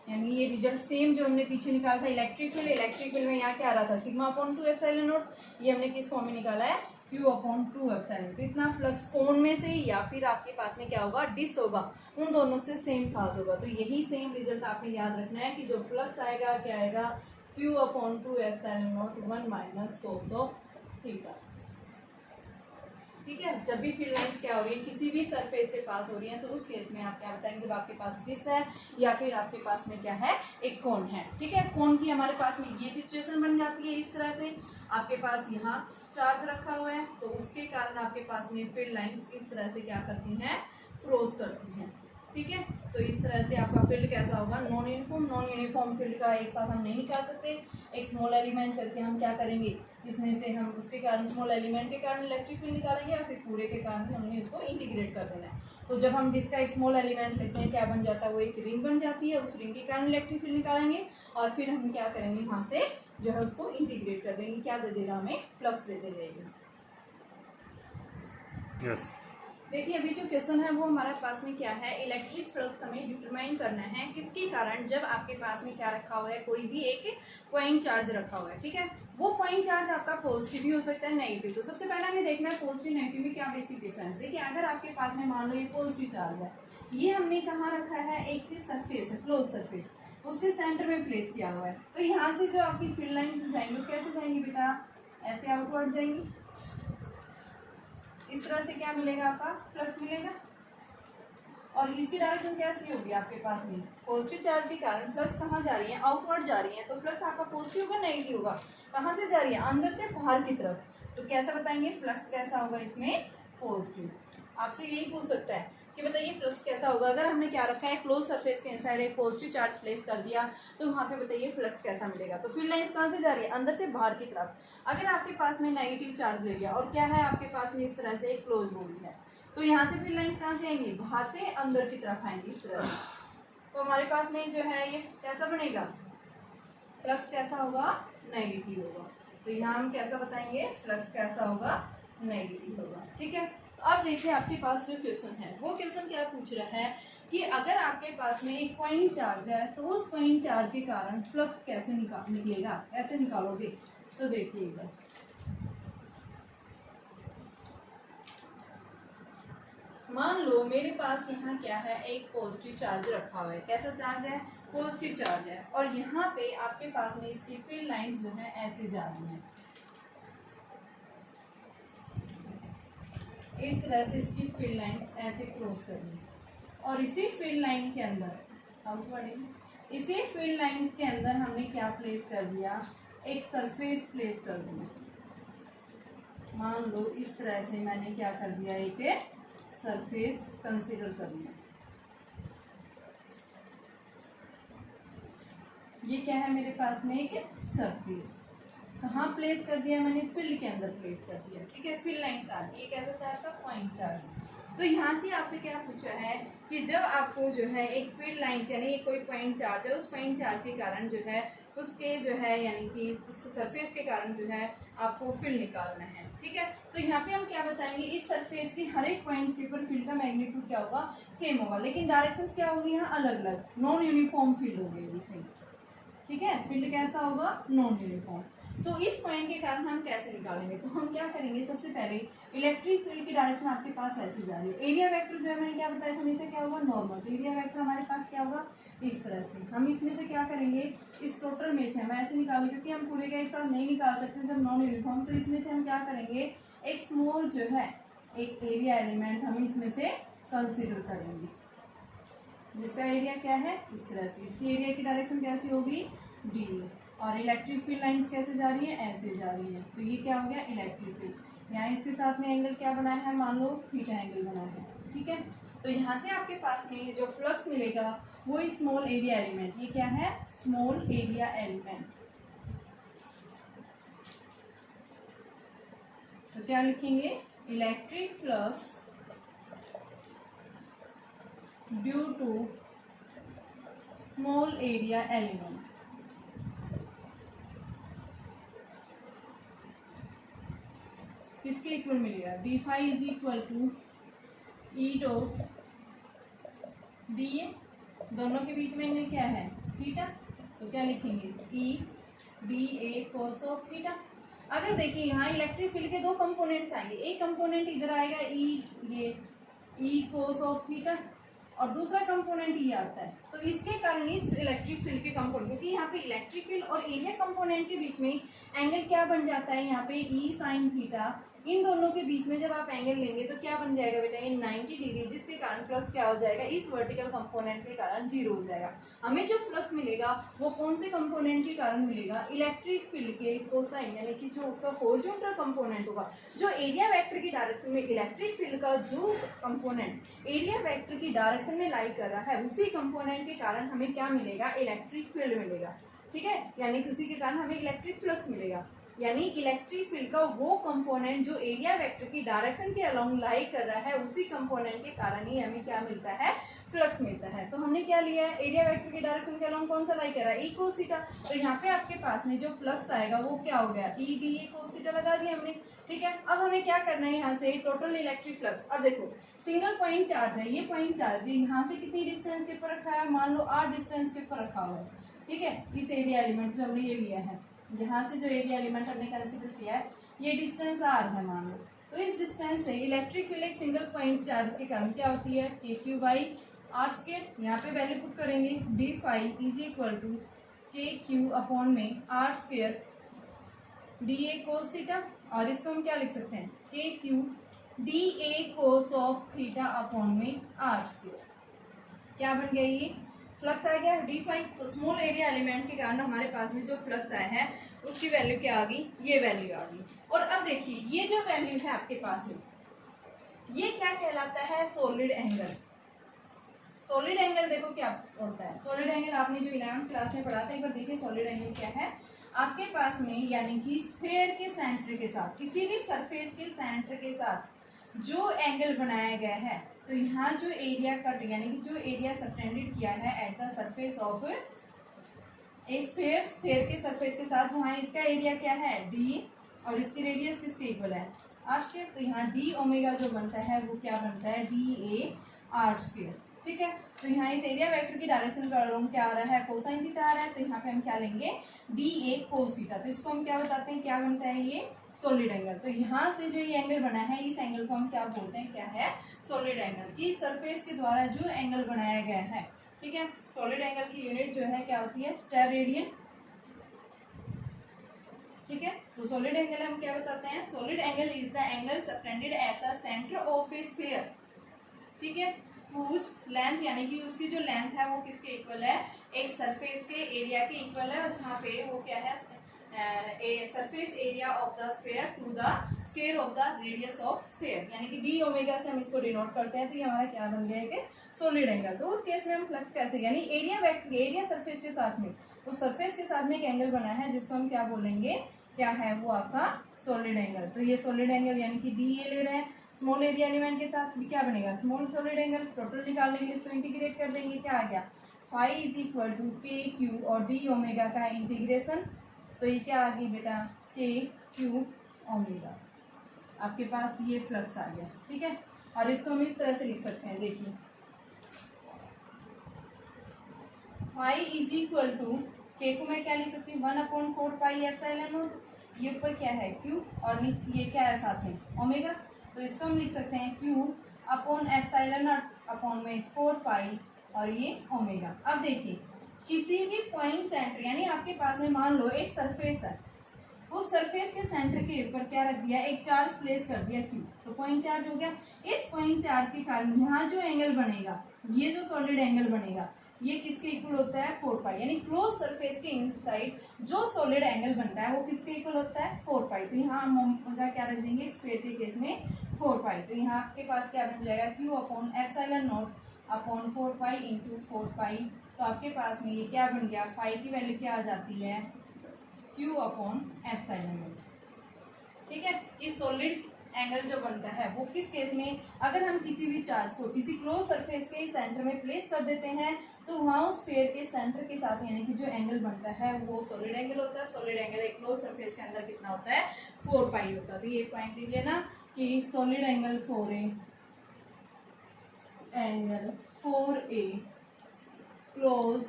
यानी ये रिजल्ट सेम जो हमने पीछे निकाला था इलेक्ट्रिक फील्ड में यहाँ क्या आ रहा था सिग्मा अपॉन 2 एप्सिलॉन नॉट, ये हमने किस फॉर्म में निकाला है Q अपॉन 2 एप्सिलॉन। तो इतना फ्लक्स कोन में से या फिर आपके पास में क्या होगा डिस होगा, उन दोनों से सेम पास होगा, तो यही सेम रिजल्ट आपने याद रखना है कि जो फ्लक्स आएगा क्या आएगा Q upon 2 epsilon naught 1 minus cos of theta, ठीक है। जब भी फील्ड लाइंस क्या हो रही है किसी भी सरफेस से पास हो रही है तो उस केस में आप क्या बताएंगे जब आपके पास डिस है या फिर आपके पास में क्या है एक कोन है, ठीक है। कोन की हमारे पास में ये सिचुएशन बन जाती है इस तरह से, आपके पास यहाँ चार्ज रखा हुआ है तो उसके कारण आपके पास में फील्ड लाइंस इस तरह से क्या करती हैं क्रॉस करती हैं, ठीक है। तो इस तरह से आपका फील्ड कैसा होगा नॉन यूनिफॉर्म फील्ड का एक साथ हम नहीं निकाल सकते, एक स्मॉल एलिमेंट करके हम क्या करेंगे इसमें से हम उसके कारण स्मॉल एलिमेंट के कारण इलेक्ट्रिक फील्ड निकालेंगे या फिर पूरे के कारण हमने उसको इंटीग्रेट कर देना है। तो जब हम डिस्क का एक स्मॉल एलिमेंट लेते हैं क्या बन जाता है वो एक रिंग बन जाती है, उस रिंग के कारण इलेक्ट्रिक फील्ड निकालेंगे और फिर हम क्या करेंगे वहाँ से जो है उसको इंटीग्रेट कर देंगे, क्या दे देगा हमें फ्लक्स दे देगा। यस देखिए अभी जो क्वेश्चन है वो हमारे पास में क्या है इलेक्ट्रिक फ्लक्स हमें डिटरमाइन करना है किसके कारण, जब आपके पास में क्या रखा हुआ है कोई भी एक पॉइंट चार्ज रखा हुआ है, ठीक है। वो पॉइंट चार्ज आपका पॉजिटिव भी हो सकता है नेगेटिव, तो सबसे पहले हमें देखना है पॉजिटिव नेगेटिव में क्या बेसिक डिफरेंस। देखिए अगर आपके पास में मान लो ये पॉजिटिव चार्ज है, ये हमने कहाँ रखा है एक सरफेस है क्लोज सरफेस, उसके सेंटर में प्लेस किया हुआ है, तो यहाँ से जो आपकी फील्ड लाइन जाएंगी कैसे जाएंगी बेटा ऐसे आउटवर्ड जाएंगी, इस तरह से क्या मिलेगा आपका फ्लक्स मिलेगा, और इसकी डायरेक्शन कैसी होगी आपके पास में पॉजिटिव चार्ज के कारण फ्लक्स कहाँ जा रही है आउटवर्ड जा रही है, तो फ्लक्स आपका पॉजिटिव होगा नेगेटिव होगा, कहाँ से जा रही है अंदर से बाहर की तरफ, तो कैसा बताएंगे फ्लक्स कैसा होगा इसमें पॉजिटिव। आपसे यही पूछ सकता है कि बताइए फ्लक्स कैसा होगा, अगर हमने क्या रखा है क्लोज सरफेस के इनसाइड एक पॉजिटिव चार्ज प्लेस कर दिया तो वहाँ पे बताइए फ्लक्स कैसा मिलेगा, तो फील्ड लाइंस कहाँ से जा रही है अंदर से बाहर की तरफ। अगर आपके पास में नेगेटिव चार्ज ले लिया और क्या है आपके पास में इस तरह से एक क्लोज बॉडी है, तो यहाँ से फील्ड लाइंस कहाँ से आएंगी बाहर से अंदर की तरफ आएंगी इस तरह से, तो हमारे पास में जो है ये कैसा बनेगा फ्लक्स कैसा होगा नेगेटिव होगा, तो यहाँ हम कैसा बताएंगे फ्लक्स कैसा होगा नेगेटिव होगा, ठीक है। तो अब देखिए आपके पास जो क्वेश्चन है वो क्वेश्चन क्या पूछ रहा है कि अगर आपके पास में एक पॉइंट चार्ज है तो उस पॉइंट चार्ज के कारण फ्लक्स कैसे निकलेगा, ऐसे निकालोगे, तो देखिएगा मान लो मेरे पास यहाँ क्या है एक पॉजिटिव चार्ज रखा हुआ है, कैसा चार्ज है पॉजिटिव चार्ज है, और यहाँ पे आपके पास में इसकी फील्ड लाइंस जो है ऐसे जा रही हैं, इस तरह से इसकी फील्ड लाइंस ऐसे क्रॉस करनी, और इसी फील्ड लाइन के अंदर इसी फील्ड लाइंस के अंदर हमने क्या प्लेस कर दिया एक सरफेस प्लेस कर दिया, मान लो इस तरह से मैंने क्या कर दिया एक सरफेस कंसीडर कर लिया, ये क्या है मेरे पास में एक सरफेस, कहाँ प्लेस कर दिया मैंने फील्ड के अंदर प्लेस कर दिया, ठीक है। फील्ड लाइंस आ गई, ये कैसा चार्ज था पॉइंट चार्ज, तो यहाँ से आपसे क्या पूछा है कि जब आपको जो है एक फील्ड लाइन यानी कोई पॉइंट चार्ज है, उस पॉइंट चार्ज के कारण जो है उसके जो है यानी कि उसके सरफेस के कारण जो है आपको फील्ड निकालना है। ठीक है, तो यहाँ पे हम क्या बताएंगे, इस सरफेस के हर एक पॉइंट्स के ऊपर फील्ड का मैग्नीट्यूड क्या होगा, सेम होगा, लेकिन डायरेक्शंस क्या होगी यहाँ अलग अलग, नॉन यूनिफॉर्म फील्ड होगी जिससे। ठीक है, फील्ड कैसा होगा, नॉन यूनिफॉर्म। तो इस पॉइंट के कारण हम कैसे निकालेंगे, तो हम क्या करेंगे, सबसे पहले इलेक्ट्रिक फील्ड की डायरेक्शन आपके पास ऐसे जा रही है, एरिया वेक्टर जो है मैंने क्या बताया था, हमेशा क्या होगा, नॉर्मल। तो एरिया वेक्टर हमारे पास क्या होगा, इस तरह से। हम इसमें से क्या करेंगे, इस टोटल में से हम ऐसे निकालेंगे, क्योंकि हम पूरे का एक साथ नहीं निकाल सकते जब नॉन यूनिफॉर्म। तो इसमें से हम क्या करेंगे, एक स्मॉल जो है एक एरिया एलिमेंट हम इसमें से कंसिडर करेंगे, जिसका एरिया क्या है, इस तरह से। इसकी एरिया की डायरेक्शन कैसी होगी, डी, और इलेक्ट्रिक फील्ड लाइंस कैसे जा रही है, ऐसे जा रही है। तो ये क्या हो गया, इलेक्ट्रिक फील्ड। यहाँ इसके साथ में एंगल क्या बना है, मान लो थीटा एंगल बना है। ठीक है, तो यहाँ से आपके पास में जो फ्लक्स मिलेगा वो स्मॉल एरिया एलिमेंट, ये क्या है, स्मॉल एरिया एलिमेंट। तो क्या लिखेंगे, electric flux due to small area element. किसके इक्वल मिलेगा, D phi is equal to E dot D A, दोनों के बीच में एंगल क्या है, थीटा। तो क्या लिखेंगे, E D A cos of theta. अगर देखिए यहाँ इलेक्ट्रिक फील्ड के दो कंपोनेंट्स आएंगे, एक कंपोनेंट इधर आएगा ई, ये ई कोस ऑफ थीटा, और दूसरा कंपोनेंट ये आता है। तो इसके कारण इस इलेक्ट्रिक फील्ड के कंपोनेंट, क्योंकि यहाँ पे इलेक्ट्रिक फील्ड और एरिया कंपोनेंट के बीच में एंगल क्या बन जाता है, यहाँ पे ई साइन थीटा, इन दोनों के बीच में जब आप एंगल लेंगे तो क्या बन जाएगा बेटा, ये 90 डिग्री, जिसके कारण फ्लक्स क्या हो जाएगा, इस वर्टिकल कंपोनेंट के कारण जीरो हो जाएगा। हमें जो फ्लक्स मिलेगा वो कौन से कंपोनेंट के कारण मिलेगा, इलेक्ट्रिक फील्ड के कोसाइन, यानी कि जो उसका हॉरिजॉन्टल कंपोनेंट होगा, जो एरिया वेक्टर की डायरेक्शन में इलेक्ट्रिक फील्ड का जो कंपोनेंट एरिया वेक्टर की डायरेक्शन में लाई कर रहा है, उसी कंपोनेंट के कारण हमें क्या मिलेगा, इलेक्ट्रिक फील्ड मिलेगा। ठीक है, यानी कि उसी के कारण हमें इलेक्ट्रिक फ्लक्स मिलेगा। यानी इलेक्ट्रिक फील्ड का वो कंपोनेंट जो एरिया वेक्टर की डायरेक्शन के अलोंग लाई कर रहा है, उसी कंपोनेंट के कारण ही हमें क्या मिलता है, फ्लक्स मिलता है। तो हमने क्या लिया है, एरिया वेक्टर की डायरेक्शन के अलोंग कौन सा लाई कर रहा है, ई कोस थीटा। तो यहाँ पे आपके पास में जो फ्लक्स आएगा वो क्या हो गया, E D A cos theta लगा दिया हमने। ठीक है, अब हमें क्या करना है, यहाँ से टोटल इलेक्ट्रिक फ्लक्स। अब देखो सिंगल पॉइंट चार्ज है, ये पॉइंट चार्ज यहाँ से कितनी डिस्टेंस के ऊपर रखा है, मान लो r डिस्टेंस के ऊपर रखा हुआ है। ठीक है, इस एरिया एलिमेंट जो हमने ये लिया है, यहाँ से जो एरिया एलिमेंट हमने कंसिडर किया है, ये डिस्टेंस r है मान लो। तो इस डिस्टेंस से इलेक्ट्रिक फील्ड एक सिंगल पॉइंट चार्ज के कारण क्या होती है, के क्यू बाई आर स्क्वायर। यहाँ पे वैल्यू पुट करेंगे, D phi is equal to K Q upon में R square D A cos theta, और इसको हम क्या लिख सकते हैं, K Q D A cos of theta upon में आर स्क्वायर। क्या बन गया, ये फ्लक्स आ गया डी फाई। तो स्मॉल एरिया एलिमेंट के कारण हमारे पास में जो फ्लक्स आया है उसकी वैल्यू क्या आ गई, ये वैल्यू आ गई। और अब देखिए ये जो वैल्यू है आपके पास में, ये क्या कहलाता है, सॉलिड एंगल। सॉलिड एंगल देखो क्या होता है, सॉलिड एंगल आपने जो 11th क्लास में पढ़ा था, एक बार देखिए सॉलिड एंगल क्या है। आपके पास में यानी कि स्फीयर के सेंटर के साथ, किसी भी सरफेस के सेंटर के साथ जो एंगल बनाया गया है, तो यहाँ जो एरिया कट यानी कि जो एरिया सबटेंडेड किया है at the surface of A sphere, sphere के सरफेस के साथ, जहाँ इसका एरिया क्या है, डी, और इसकी रेडियस किसके इक्वल है, आर स्क्वायर। तो यहाँ डी ओमेगा जो बनता है वो क्या बनता है, डी ए आर स्क्वायर। ठीक है, तो यहाँ इस एरिया वेक्टर की डायरेक्शन का अलोंग क्या आ रहा है, कोसाइन थीटा आ रहा है। तो यहाँ पे हम क्या लेंगे, डी ए कोस थीटा। तो इसको हम क्या बताते हैं, क्या बनता है, ये सॉलिड एंगल। तो यहाँ से जो ये एंगल बना है, इस एंगल को हम क्या बोलते हैं, क्या है, सॉलिड एंगल। इस सरफेस के द्वारा जो एंगल बनाया गया है, ठीक है, सॉलिड एंगल की यूनिट जो है क्या होती है, स्टेर रेडियन। ठीक है, तो सॉलिड एंगल हम क्या बताते हैं, solid angle is the angle subtended at the centre of A sphere. ठीक है, whose लेंथ यानी कि उसकी जो लेंथ है वो किसके इक्वल है, एक सरफेस के एरिया के इक्वल है, और जहाँ पे वो क्या है, surface area of the sphere to the square of the radius of sphere, यानी कि डी ओमेगा से हम इसको डिनोट करते हैं। तो ये हमारा क्या बन गया है, सॉलिड एंगल। तो उस केस में हम फ्लक्स कैसे, यानी एरिया वेक्टर, एरिया सरफेस के साथ में, तो सरफेस के साथ में एक एंगल बना है जिसको हम क्या बोलेंगे, क्या है वो आपका सॉलिड एंगल। तो ये सॉलिड एंगल यानी कि डी ए ले रहे हैं, स्मॉल एरिया एलिमेंट के साथ भी क्या बनेगा, स्मॉल सॉलिड एंगल। टोटल निकालने के लिए इसको इंटीग्रेट कर देंगे, क्या आ गया, phi is equal to K Q और डी ओमेगा का इंटीग्रेशन, तो ये क्या आ गई बेटा, के क्यू ओमेगा। आपके पास ये फ्लक्स आ गया, ठीक है। और इसको हम इस तरह से लिख सकते हैं, देखिए फाई इज इक्वल टू, के को मैं क्या लिख सकती हूँ, 1/4 पाई एप्सिलॉन नॉट, ये ऊपर क्या है क्यू और नीचे ये क्या है साथ में ओमेगा, तो इसको हम लिख सकते हैं Q upon epsilon not upon में 4 पाई और ये ओमेगा। अब देखिए किसी भी पॉइंट सेंटर, यानी आपके पास में मान लो एक सरफेस है, उस सरफेस के सेंटर के ऊपर क्या रख दिया, एक चार्ज प्लेस कर दिया क्यू, तो पॉइंट चार्ज हो गया। इस पॉइंट चार्ज के कारण यहाँ जो एंगल बनेगा, ये जो सॉलिड एंगल बनेगा, ये किसके इक्वल होता है, 4 पाई, यानी क्लोज सरफेस के इनसाइड जो सॉलिड एंगल बनता है वो किसके इक्वल होता है, 4 पाई। तो यहाँ हम ओमेगा क्या रख देंगे, स्क्वायर के केस में 4 पाई, तो यहाँ आपके पास क्या बन जाएगा, Q upon epsilon not upon 4 pi into 4 पाई। तो आपके पास में ये क्या बन गया, फाई की वैल्यू क्या आ जाती है, क्यू अपॉन एप्सिलॉन नॉट, ठीक है। ये सॉलिड एंगल जो बनता है वो किस केस में, अगर हम किसी भी चार्ज को किसी क्लोज सरफेस के सेंटर में प्लेस कर देते हैं तो वहाँ उस स्फीयर के सेंटर के साथ यानी कि जो एंगल बनता है वो सॉलिड एंगल होता है। सॉलिड एंगल एक क्लोज सरफेस के अंदर कितना होता है, 4 पाई होता है। तो ये पॉइंट लीजिए ना कि solid angle 4A close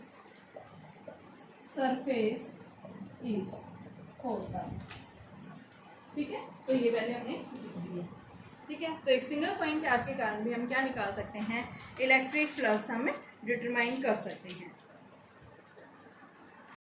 surface is 4 पाई, ठीक है। तो ये वैल्यू हमने लिख दी है, ठीक है। तो एक सिंगल पॉइंट चार्ज के कारण भी हम क्या निकाल सकते हैं, इलेक्ट्रिक फ्लक्स हम डिटरमाइन कर सकते हैं।